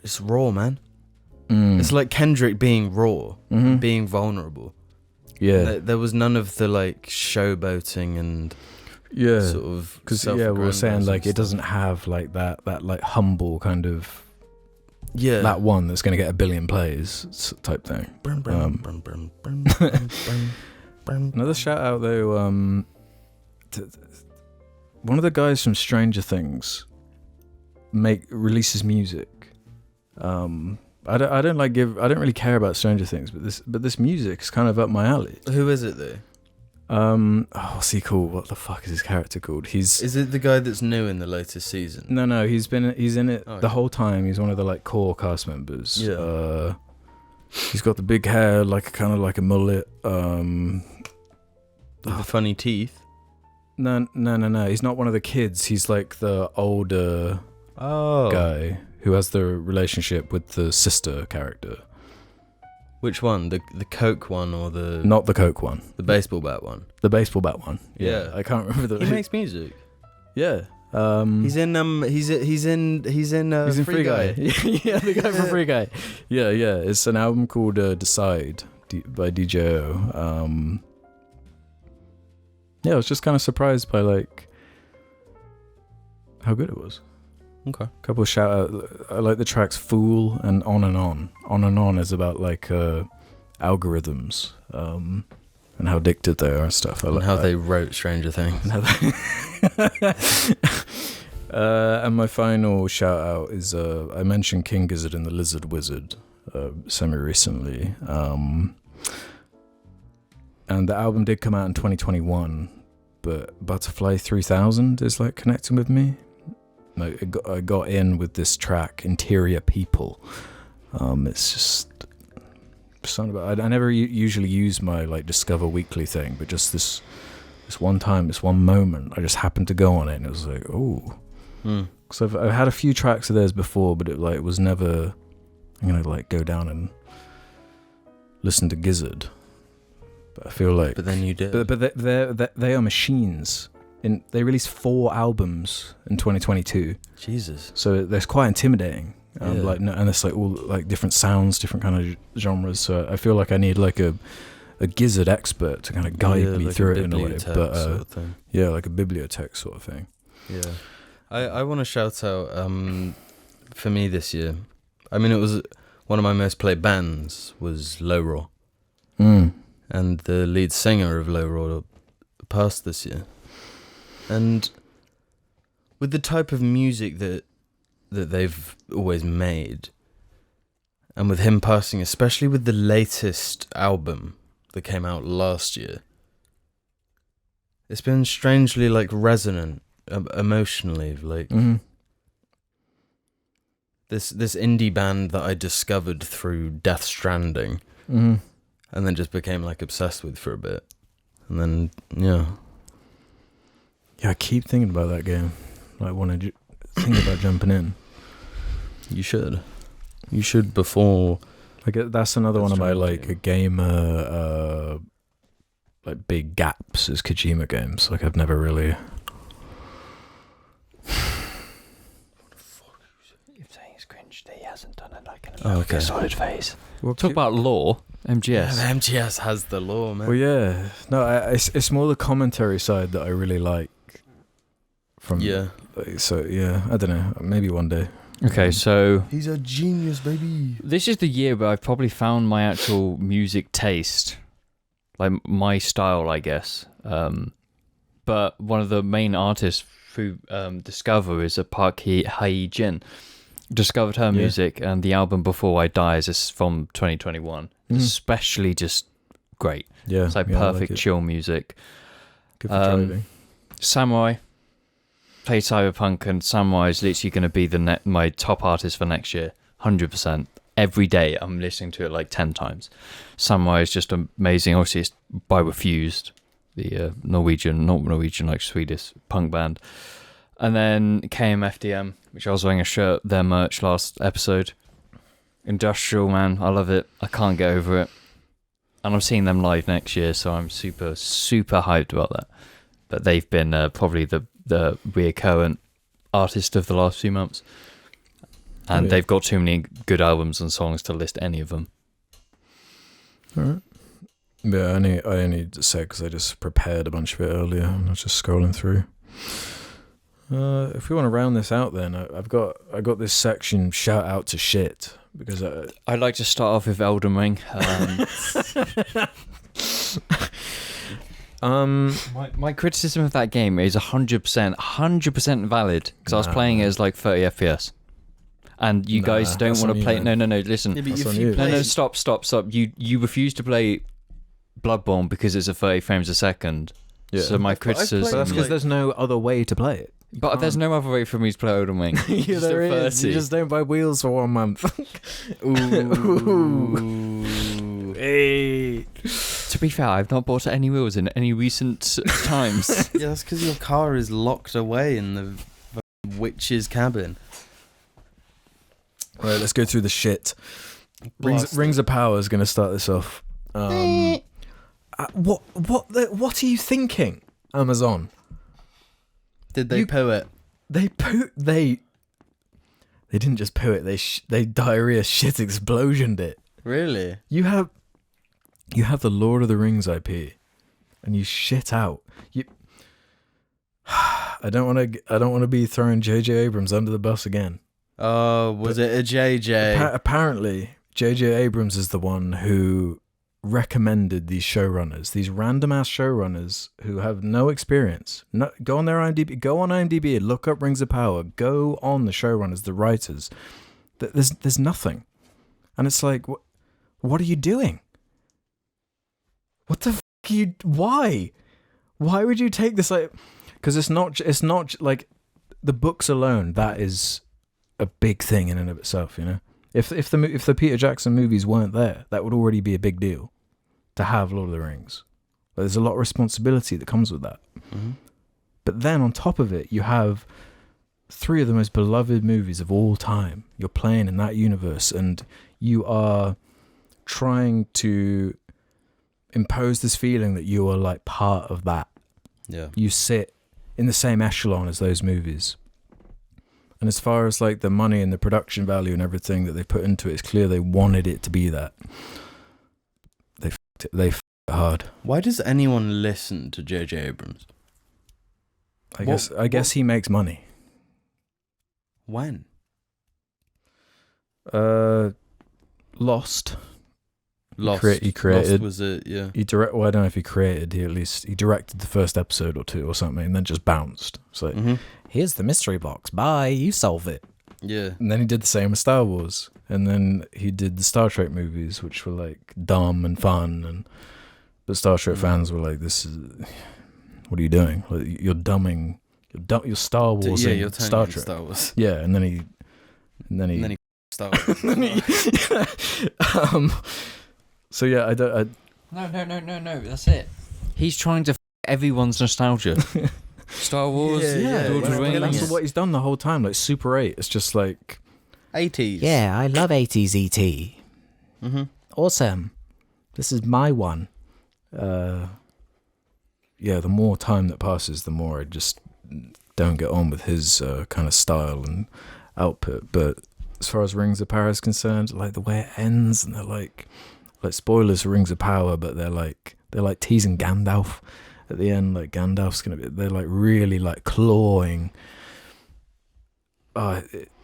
it's raw, man. It's like Kendrick being raw, being vulnerable. Yeah, there was none of the like showboating and sort of, because we were saying like it doesn't have like that like humble kind of that one that's going to get 1 billion plays type thing. Another shout out though, one of the guys from Stranger Things releases music. I don't really care about Stranger Things, but this music's kind of up my alley. Who is it though? What's he called? What the fuck is his character called? Is it the guy that's new in the latest season? No, he's in it the whole time. He's one of the like core cast members. Yeah. He's got the big hair, like kind of like a mullet. With the funny teeth. No. He's not one of the kids. He's like the older guy who has the relationship with the sister character. Which one? The Coke one or the... Not the Coke one. The baseball bat one. The baseball bat one. Yeah. I can't remember the... He makes music. Yeah. He's in Free Guy. Yeah, the guy from Free Guy. Yeah. It's an album called Decide by DJO. Yeah, I was just kind of surprised by like how good it was. Okay. Couple of shout out. I like the tracks "Fool" and "On and On." "On and On" is about like algorithms and how addicted they are and stuff. And how they wrote Stranger Things. And my final shout out is I mentioned King Gizzard and the Lizard Wizard semi recently, and the album did come out in 2021, but Butterfly 3000 is like connecting with me. I got in with this track, Interior People. It's just something about. I never usually use my like Discover Weekly thing, but just this one time, this one moment, I just happened to go on it, and it was like, oh. Because I've had a few tracks of theirs before, but it like was never. I'm gonna like go down and listen to Gizzard. But I feel like. But then you did. But they are machines. They released 4 albums in 2022. Jesus. So that's quite intimidating. And it's like all like different sounds, different kind of genres. So I feel like I need like a Gizzard expert to kind of guide me like through it in a way. But sort of thing. Yeah, like a bibliothèque sort of thing. Yeah. I want to shout out for me this year. I mean, it was one of my most played bands was Low Raw. And the lead singer of Low Raw passed this year. And with the type of music that they've always made, and with him passing, especially with the latest album that came out last year, it's been strangely like resonant emotionally, like this indie band that I discovered through Death Stranding, and then just became like obsessed with for a bit, and then I keep thinking about that game. I want to think about jumping in. You should before. Like that's another one of my like gamer like big gaps is Kojima games. Like I've never really. What the fuck? You're saying it's cringe that he hasn't done it like in a Solid phase. Well, talk about lore. MGS. Yeah, MGS has the lore, man. Well, yeah. No, it's more the commentary side that I really like. So I don't know. Maybe one day. Okay, so he's a genius, baby. This is the year where I've probably found my actual music taste, like my style, I guess. But one of the main artists who Discover is a Park Hye Jin. Discovered her music, and the album Before I Die is from 2021. Especially just great. It's like perfect chill music. Good for driving. Samurai. play Cyberpunk, and Samurai is literally going to be my top artist for next year. 100%. Every day I'm listening to it like 10 times. Samurai is just amazing. Obviously, it's by Refused, the not Norwegian, like Swedish punk band. And then KMFDM, which I was wearing a shirt, their merch last episode. Industrial, man, I love it. I can't get over it. And I'm seeing them live next year, so I'm super, super hyped about that. But they've been probably the recurrent artist of the last few months. And they've got too many good albums and songs to list any of them. All right. Yeah, I only said because I just prepared a bunch of it earlier and I was just scrolling through. If we want to round this out, then I got this section shout out to shit because I'd like to start off with Elden Ring. My criticism of that game is 100% valid because I was playing it as like 30 FPS. And you guys don't want to play. No, listen. No, stop. You refuse to play Bloodborne because it's a 30 frames a second. Yeah. So my criticism. But that's because there's no other way to play it. But there's no other way for me to play Elden Ring. Yeah, there is. You just don't buy wheels for 1 month. Ooh. Hey. To be fair, I've not bought any wheels in any recent times. Yeah, that's because your car is locked away in the witch's cabin. Right, let's go through the shit. Rings of Power is going to start this off. What are you thinking, Amazon? Did they poo it? They didn't just poo it. They diarrhea shit explosioned it. Really? You have the Lord of the Rings IP, and you shit out. I don't want to be throwing J.J. Abrams under the bus again. Oh, was it a JJ? Apparently, J.J. Abrams is the one who recommended these showrunners, these random-ass showrunners who have no experience. No, go on their IMDb. Go on IMDb. Look up Rings of Power. Go on the showrunners, the writers. There's nothing. And it's like, what are you doing? What the f*** are you... Why? Why would you take this, like... Because it's not like... The books alone, that is... a big thing in and of itself, you know. If the Peter Jackson movies weren't there, that would already be a big deal to have Lord of the Rings. But there's a lot of responsibility that comes with that. Mm-hmm. But then on top of it, you have 3 of the most beloved movies of all time. You're playing in that universe, and you are trying to impose this feeling that you are like part of that. Yeah, you sit in the same echelon as those movies. And as far as like the money and the production value and everything that they put into it, it's clear they wanted it to be that. They f***ed it hard. Why does anyone listen to J.J. Abrams? I guess he makes money. When? Lost. Lost. He created. Lost was it? Yeah. Well, I don't know if he created. He directed the first episode or 2 or something, and then just bounced. It's like, here's the mystery box. Bye. You solve it. Yeah. And then he did the same with Star Wars, and then he did the Star Trek movies, which were like dumb and fun, but Star Trek fans were like, "This is what are you doing? Like, you're dumbing. You're Star Wars. Yeah, and you're Star Trek. Star Wars. Yeah, and then he Star Wars. So yeah, I don't. No. That's it. He's trying to everyone's nostalgia. Star Wars, Lord of the Rings. That's what he's done the whole time. Like Super 8, it's just like 80s. Yeah, I love 80s ET. Mm-hmm. Awesome. This is my one. The more time that passes, the more I just don't get on with his kind of style and output. But as far as Rings of Power is concerned, like the way it ends, and they're like spoilers for Rings of Power, but they're like teasing Gandalf at the end. Like Gandalf's they're like really like clawing.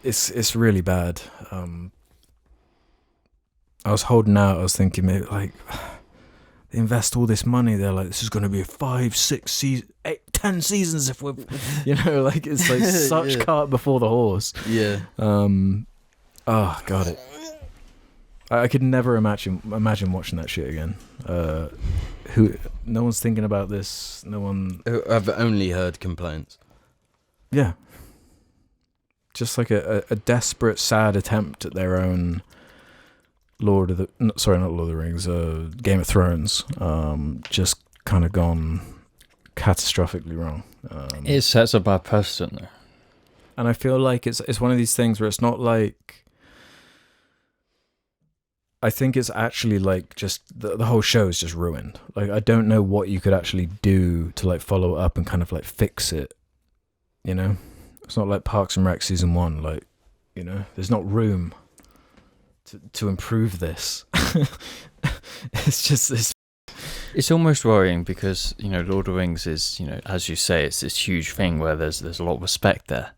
It's really bad. I was holding out. I was thinking maybe like they invest all this money. They're like, this is going to be a 5, 6 season, 8, 10 seasons if we're, like it's like such cart before the horse. Yeah. Oh god, I could never imagine watching that shit again. No one's thinking about this. No one. I've only heard complaints. Yeah. Just like a desperate, sad attempt at their own not Lord of the Rings, Game of Thrones, just kind of gone catastrophically wrong. It sets a bad precedent, though. And I feel like it's one of these things where it's not like... I think it's actually like just the whole show is just ruined. Like, I don't know what you could actually do to like follow it up and kind of like fix it. You know, it's not like Parks and Rec season 1. Like, you know, there's not room to improve this. It's just this. It's almost worrying because, you know, Lord of the Rings is, you know, as you say, it's this huge thing where there's a lot of respect there.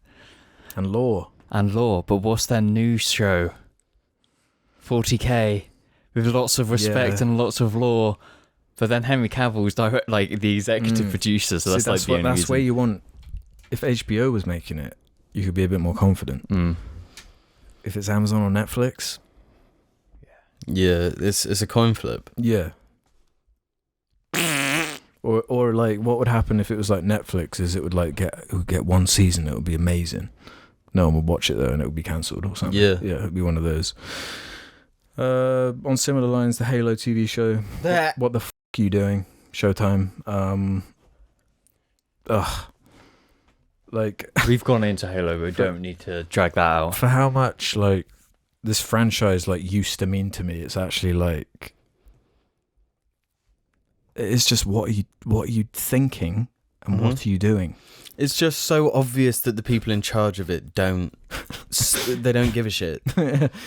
And lore. But what's their new show? 40K with lots of respect and lots of lore. But then Henry Cavill's direct, like the executive producer, so that's like the only reason. Where you want. If HBO was making it, you could be a bit more confident. If it's Amazon or Netflix, yeah, it's a coin flip. Yeah. Or like, what would happen if it was like Netflix? Is it would like get one season, it would be amazing. No one would watch it though, and it would be cancelled or something. Yeah, it would be one of those. On similar lines, the Halo TV show. What the f*** are you doing? Showtime. Like, we've gone into Halo, we don't need to drag that out. For how much like this franchise like used to mean to me, it's actually like, it's just what are you thinking and what are you doing? It's just so obvious that the people in charge of it don't give a shit.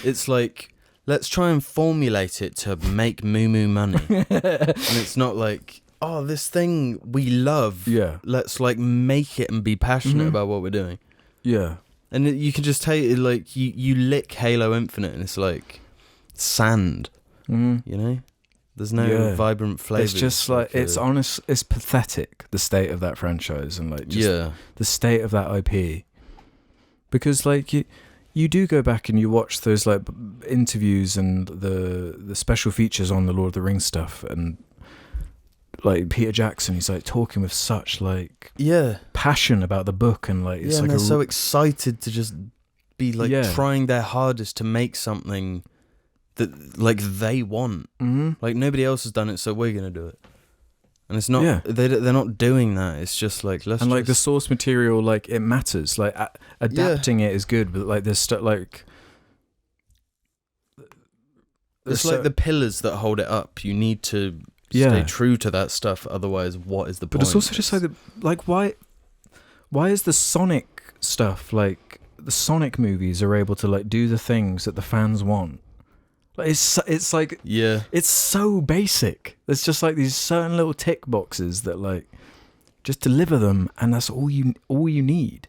It's like, let's try and formulate it to make moo money. And it's not like, oh, this thing we love. Yeah. Let's like make it and be passionate about what we're doing. Yeah. And you can just take it like you lick Halo Infinite and it's like sand. You know? There's no vibrant flavour. It's just like it's honest. It's pathetic, the state of that franchise and like just the state of that IP. Because like you do go back and you watch those like interviews and the special features on the Lord of the Rings stuff, and like Peter Jackson, he's like talking with such like passion about the book, and like it's like and they're so excited to just be like trying their hardest to make something that like they want. Like nobody else has done it, so we're gonna do it. And it's not they're not doing that. It's just like like the source material, like it matters. Like adapting it is good, but like there's stuff like it's like the pillars that hold it up. You need to stay true to that stuff, otherwise what is the point? But it's also just like why is the Sonic stuff, like the Sonic movies are able to like do the things that the fans want? Like it's like it's so basic. There's just like these certain little tick boxes that like just deliver them, and that's all you need.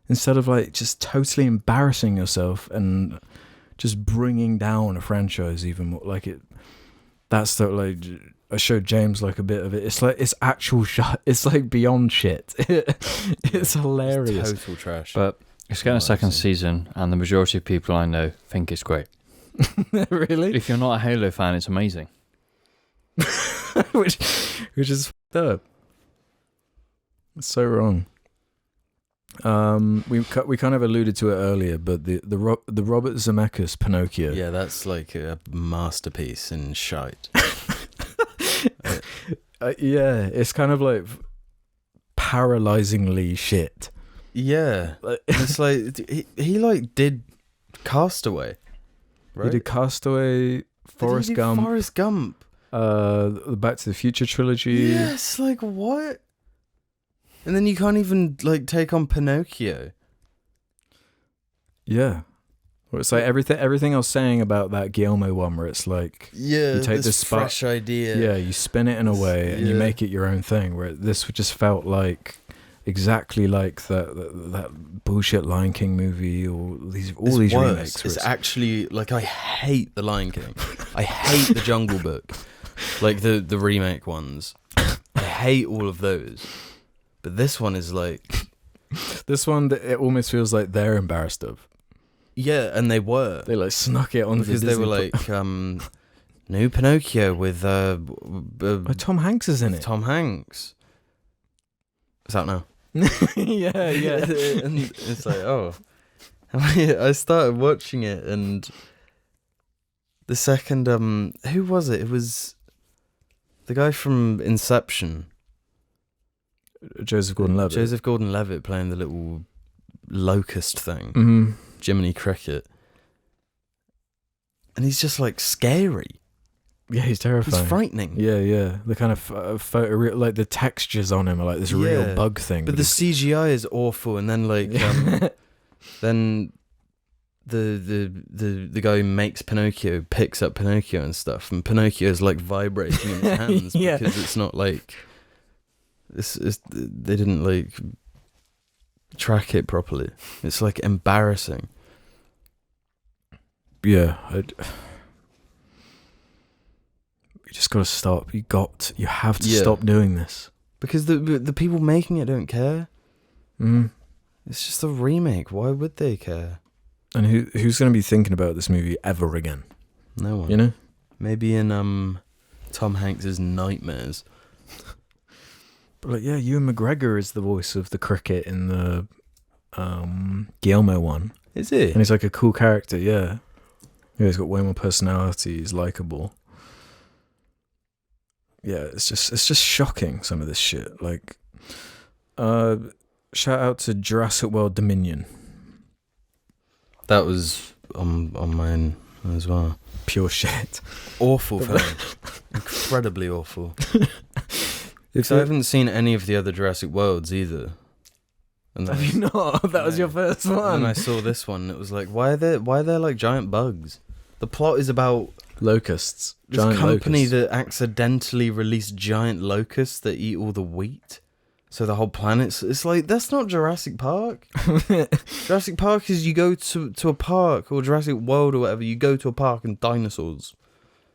Instead of like just totally embarrassing yourself and just bringing down a franchise even more. Like that's the like I showed James like a bit of it. It's like it's actual shit. It's like beyond shit. It's hilarious. It's total trash. But it's getting a second season, and the majority of people I know think it's great. Really? If you're not a Halo fan, it's amazing. which is f***ed up. It's so wrong. We kind of alluded to it earlier, but the Robert Zemeckis Pinocchio. Yeah, that's like a masterpiece in shite. It's kind of like paralyzingly shit. Yeah, it's like he like did Castaway. Right? He did Castaway, Forrest Gump. The Back to the Future trilogy. Yes, like what? And then you can't even like take on Pinocchio. Yeah. Well, it's like everything I was saying about that Guillermo one, where it's like you take this fresh idea. You spin it in a way and you make it your own thing. Where this just felt like exactly like that bullshit Lion King movie, or these remakes. It's actually like I hate the Lion King. I hate the Jungle Book, like the remake ones. I hate all of those. But this one is like this one that it almost feels like they're embarrassed of. Yeah, and they were. They like snuck it on because they were like new Pinocchio with Tom Hanks is in it. Tom Hanks. It's out now. Yeah, yeah. And it's like, oh. I started watching it, and the second, who was it? It was the guy from Inception. Joseph Gordon-Levitt. Joseph Gordon-Levitt playing the little locust thing. Mm-hmm. Jiminy Cricket. And he's just like scary. Yeah, he's terrifying. He's frightening. Yeah, yeah. The kind of photo, like the textures on him are like this real bug thing. But the CGI is awful, and then like then the guy who makes Pinocchio picks up Pinocchio and stuff, and Pinocchio is like vibrating in his hands because it's not like they didn't like track it properly. It's like embarrassing. Yeah, you just got to stop. You have to stop doing this because the people making it don't care. Mm. It's just a remake. Why would they care? And who's going to be thinking about this movie ever again? No one. You know? Maybe in Tom Hanks's nightmares. But like, yeah, Ewan McGregor is the voice of the cricket in the Guillermo one. Is he? And he's like a cool character. Yeah, he's got way more personality. He's likable. Yeah, it's just shocking, some of this shit. Like, shout out to Jurassic World Dominion. That was on mine as well. Pure shit. Awful film. Incredibly awful. Because I haven't seen any of the other Jurassic Worlds either. And have you not? That was your first one. And I saw this one. It was like, why are there like giant bugs? The plot is about locusts. This Giant company locusts. that accidentally released giant locusts that eat all the wheat. So the whole planet's... It's like, that's not Jurassic Park. Jurassic Park is you go to a park, or Jurassic World or whatever, you go to a park and dinosaurs.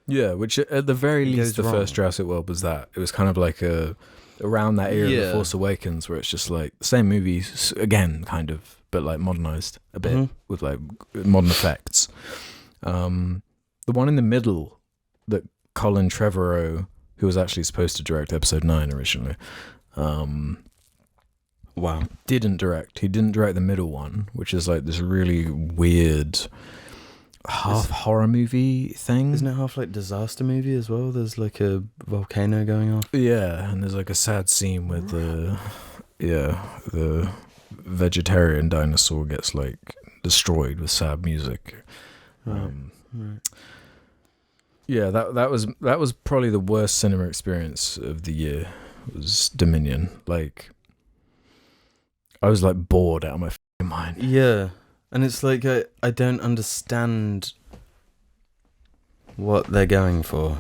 Yeah, which at the very least the first Jurassic World was that. It was kind of like around that era of The Force Awakens, where it's just like the same movies again, kind of, but like modernized a bit with like modern effects. The one in the middle that Colin Trevorrow, who was actually supposed to direct episode 9 originally, didn't direct. He didn't direct the middle one, which is like this really weird half horror movie thing. Isn't it half like disaster movie as well? There's like a volcano going off. Yeah, and there's like a sad scene where the vegetarian dinosaur gets like destroyed with sad music. Right. Yeah, that was probably the worst cinema experience of the year. Was Dominion. Like, I was like bored out of my f***ing mind. Yeah, and it's like I don't understand what they're going for.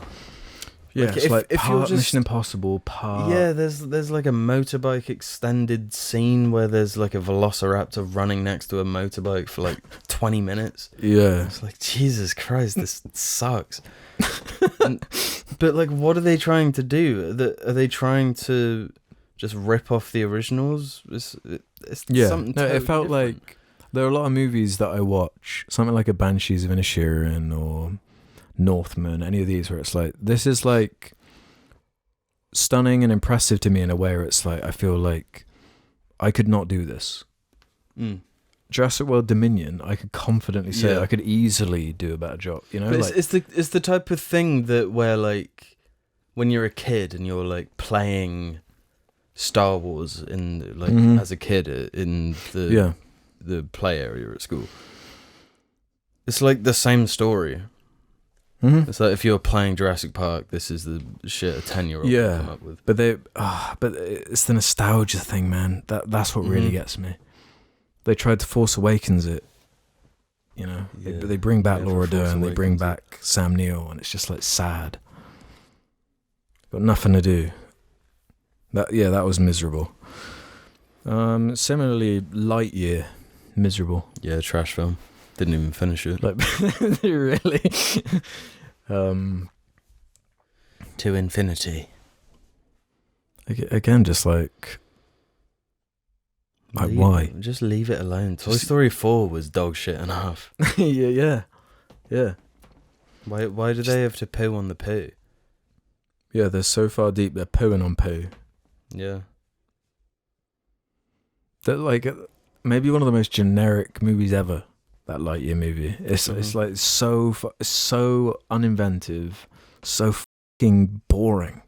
Yeah, like, it's like if you're just, Mission Impossible part. Yeah, there's like a motorbike extended scene where there's like a velociraptor running next to a motorbike for like 20 minutes. Yeah. It's like, Jesus Christ, this sucks. But like, what are they trying to do? Are they trying to just rip off the originals? It's something no, totally it felt different. like there are a lot of movies that I watch, something like a Banshees of Inisherin or Northman, any of these, where it's like, this is like stunning and impressive to me in a way where it's like, I feel like I could not do this. Jurassic World Dominion, I could confidently say I could easily do a better job. You know, but like, it's the type of thing that where like when you're a kid and you're like playing Star Wars in like as a kid in the play area at school. It's like the same story. It's like if you're playing Jurassic Park, this is the shit a 10-year-old would come up with. But but it's the nostalgia thing, man. That's what really gets me. They tried to Force Awakens it, you know. They bring back Laura Dern, they bring back Sam Neill, and it's just like sad. Got nothing to do. That was miserable. Similarly, Lightyear, miserable. Yeah, trash film. Didn't even finish it. Like, really? To infinity. Again, just like why? Just leave it alone. Toy Story 4 was dog shit enough. yeah. Why do they have to poo on the poo? Yeah, they're so far deep, they're pooing on poo. Yeah. that like maybe one of the most generic movies ever. That Lightyear movie. It's like so uninventive, so fucking boring.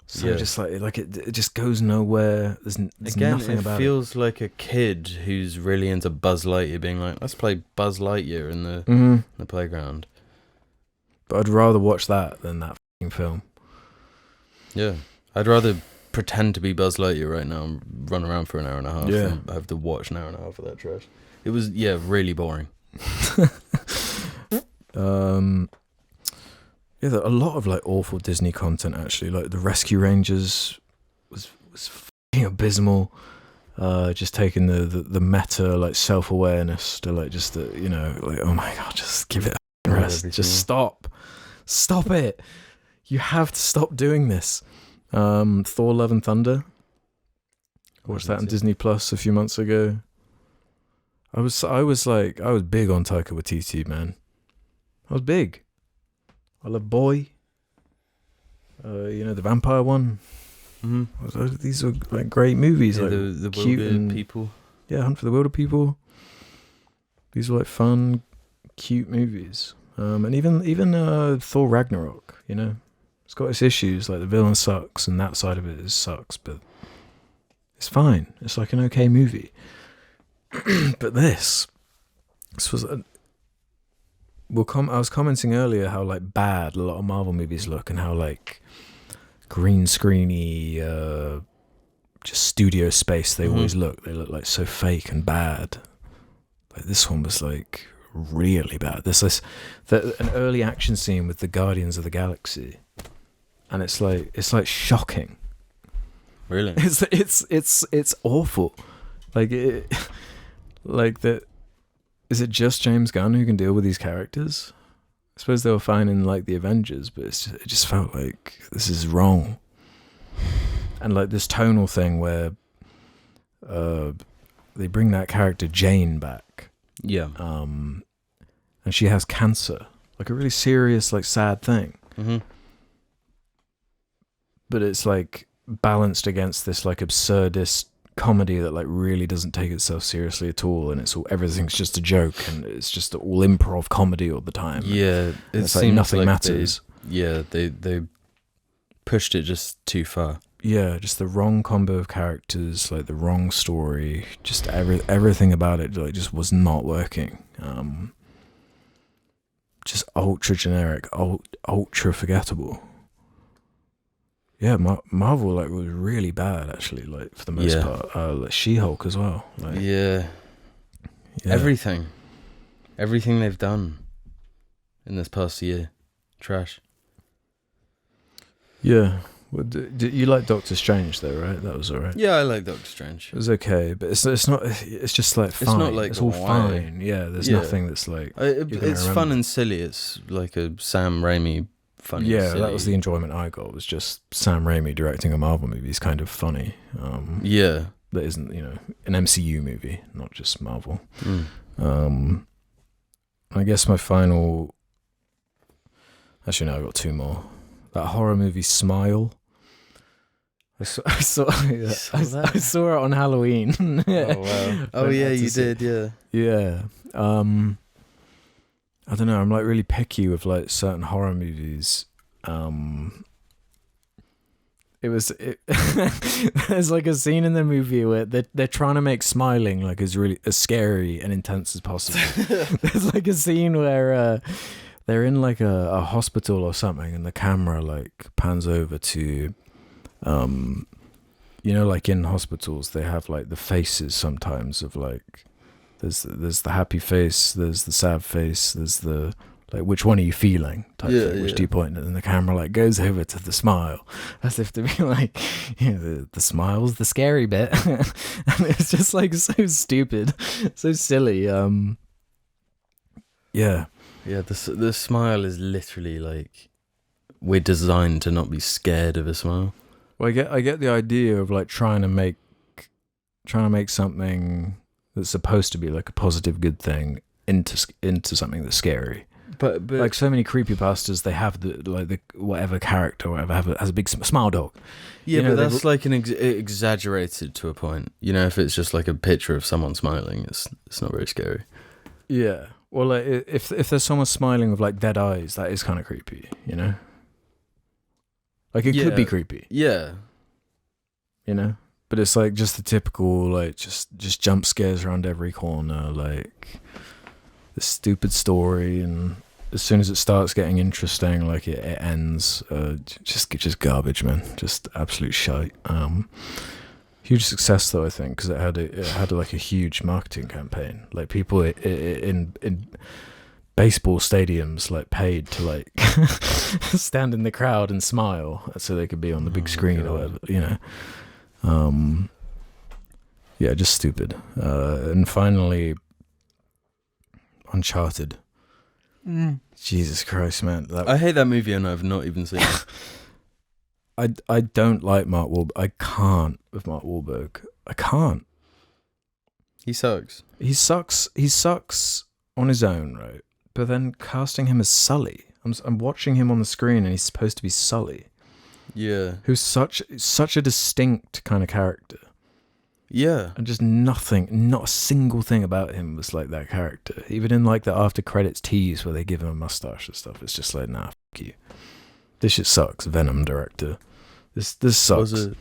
So just like it just goes nowhere. There's nothing about it. It feels like a kid who's really into Buzz Lightyear being like, let's play Buzz Lightyear in the playground. But I'd rather watch that than that fucking film. Yeah, I'd rather pretend to be Buzz Lightyear right now and run around for an hour and a half and have to watch an hour and a half of that trash. It was really boring. Yeah, a lot of like awful Disney content actually. Like the Rescue Rangers was fucking abysmal. Just taking the meta like self-awareness to like just like, oh my god, just give it a rest. Just stop it. You have to stop doing this. Thor: Love and Thunder. Watched that on Disney Plus a few months ago. I was big on Taika Waititi, man. I was big. I love Boy. The vampire one. Mm-hmm. These are like great movies. Yeah, like the cute Wilder People. Yeah, Hunt for the Wilder People. These are like fun, cute movies. And even Thor Ragnarok. It's got its issues. Like the villain sucks, and that side of it sucks, but it's fine. It's like an okay movie. But this was. I was commenting earlier how like bad a lot of Marvel movies look, and how like green screeny, just studio space they always look. They look like so fake and bad. Like this one was like really bad. There's an early action scene with the Guardians of the Galaxy, and it's like shocking. Really? It's awful. Is it just James Gunn who can deal with these characters? I suppose they were fine in like the Avengers, but it just felt like this is wrong. And like this tonal thing where they bring that character Jane back. Yeah. And she has cancer, like a really serious, like sad thing. Mm-hmm. But it's like balanced against this like absurdist comedy that like really doesn't take itself seriously at all, and everything's just a joke, and it's just all improv comedy all the time. Yeah, it's like nothing matters. They pushed it just too far. Yeah, just the wrong combo of characters, like the wrong story, just everything about it like just was not working. Just ultra generic, ultra forgettable. Yeah, Marvel like was really bad actually, like for the most part. Like She-Hulk as well. Like, yeah. Everything they've done in this past year, trash. Yeah. Well, you like Doctor Strange though, right? That was alright. Yeah, I like Doctor Strange. It was okay, but it's not. It's just like fine. It's not like it's all fine. Yeah, there's nothing that's like. It's fun and silly. It's like a Sam Raimi. Funny. Yeah, that was the enjoyment I got. Was just Sam Raimi directing a Marvel movie is kind of funny. That isn't an MCU movie, not just Marvel. I guess my final. Actually, no, I got two more. That horror movie Smile. I saw it on Halloween. Oh wow! Oh yeah, you did. Yeah. Yeah. I don't know. I'm like really picky with like certain horror movies. There's like a scene in the movie where they're trying to make smiling like as scary and intense as possible. There's like a scene where they're in like a hospital or something, and the camera like pans over to, like in hospitals they have like the faces sometimes of like. There's the happy face, there's the sad face, there's the like which one are you feeling type thing, which do you point at, and the camera like goes over to the smile as if to be like the smile's the scary bit. And it's just like so stupid, so silly. The smile is literally like we're designed to not be scared of a smile. Well, I get the idea of like trying to make something that's supposed to be like a positive good thing into something that's scary. But like so many creepypastas, they have the whatever character, or whatever, has a big smile dog. yeah, you know, but that's like an exaggerated to a point. You know, if it's just like a picture of someone smiling, it's not very scary. Yeah. Well, like if there's someone smiling with like dead eyes, that is kind of creepy. You know. Like it could be creepy. Yeah. You know. But it's like just the typical like just jump scares around every corner, like the stupid story, and as soon as it starts getting interesting, like it ends just garbage, man. Just absolute shite. Huge success though, I think, because it had like a huge marketing campaign. Like people in baseball stadiums like paid to like stand in the crowd and smile so they could be on the big screen or whatever, you know. Yeah, just stupid. And finally, Uncharted. Jesus Christ, man! I hate that movie, and I've not even seen it. I don't like Mark Wahlberg. I can't with Mark Wahlberg. I can't. He sucks. He sucks on his own, right? But then casting him as Sully, I'm watching him on the screen, and he's supposed to be Sully. Yeah. Who's such a distinct kind of character. Yeah. And just not a single thing about him was like that character. Even in like the after credits tease where they give him a mustache and stuff, it's just like, nah, fuck you. This shit sucks, Venom director. This sucks. Was it?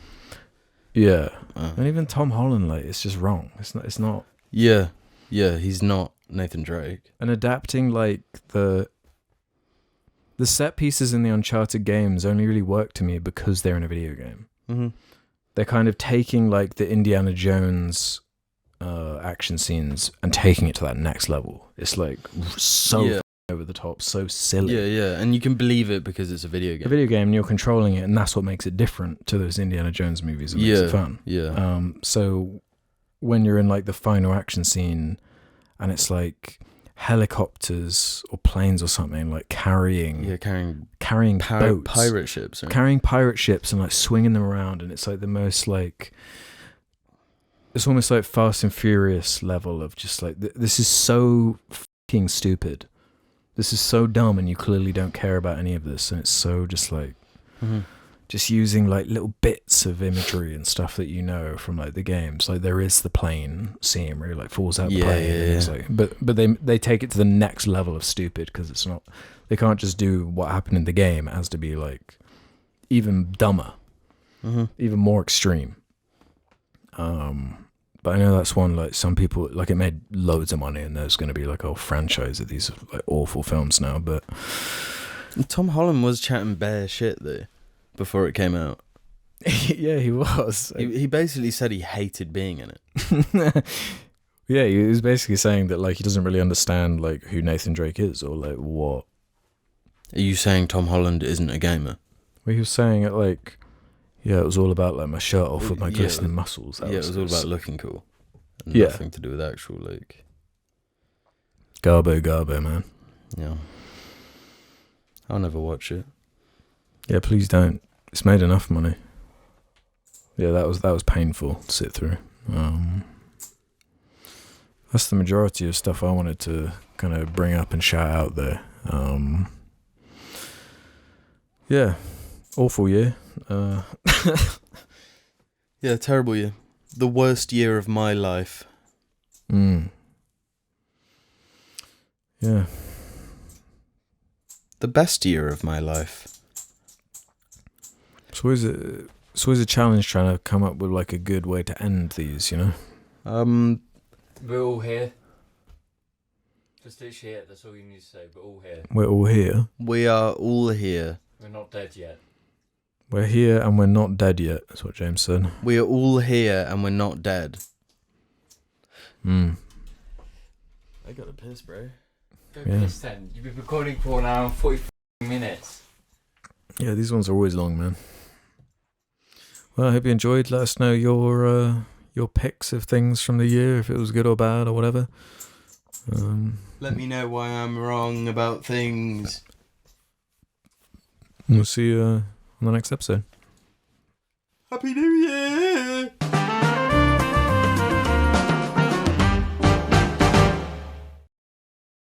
Yeah. And even Tom Holland, like, it's just wrong. It's not. Yeah. Yeah, he's not Nathan Drake. And adapting like the set pieces in the Uncharted games only really work to me because they're in a video game. Mm-hmm. They're kind of taking like the Indiana Jones action scenes and taking it to that next level. It's like so over the top, so silly. Yeah, and you can believe it because it's a video game. A video game, and you're controlling it, and that's what makes it different to those Indiana Jones movies. It makes it fun. Yeah. So when you're in like the final action scene, and it's like helicopters or planes or something like carrying boats, pirate ships, right? carrying pirate ships and like swinging them around, and it's like the most like, it's almost like Fast and Furious level of just like this is so fucking stupid, this is so dumb, and you clearly don't care about any of this, and it's so just like just using like little bits of imagery and stuff that you know from like the games. Like there is the plane scene where he like falls out the plane. And it's like, but they take it to the next level of stupid because it's not. They can't just do what happened in the game. It has to be like even dumber, even more extreme. But I know that's one like some people like it made loads of money, and there's going to be like a whole franchise of these like awful films now. But Tom Holland was chatting bare shit though before it came out. Yeah, he was. He basically said he hated being in it. Yeah, he was basically saying that like he doesn't really understand like who Nathan Drake is or like what. Are you saying Tom Holland isn't a gamer? Well, he was saying it like, yeah, it was all about like my shirt off with my glistening muscles. It was all about looking cool. And Yeah. Nothing to do with actual like. Garbo, man. Yeah. I'll never watch it. Yeah, please don't. It's made enough money. Yeah, that was painful to sit through. That's the majority of stuff I wanted to kind of bring up and shout out there. Yeah, awful year. Yeah, terrible year. The worst year of my life. Yeah. The best year of my life. It's always a challenge trying to come up with like a good way to end these, you know? We're all here. Just literally it, that's all you need to say. We're all here. We're all here. We are all here. We're not dead yet. We're here and we're not dead yet, that's what James said. We are all here and we're not dead. I got a piss, bro. Go Yeah. piss then. You've been recording for an hour and 40 minutes. Yeah, these ones are always long, man. Well, I hope you enjoyed. Let us know your picks of things from the year, if it was good or bad or whatever. Let me know why I'm wrong about things. We'll see you on the next episode. Happy New Year!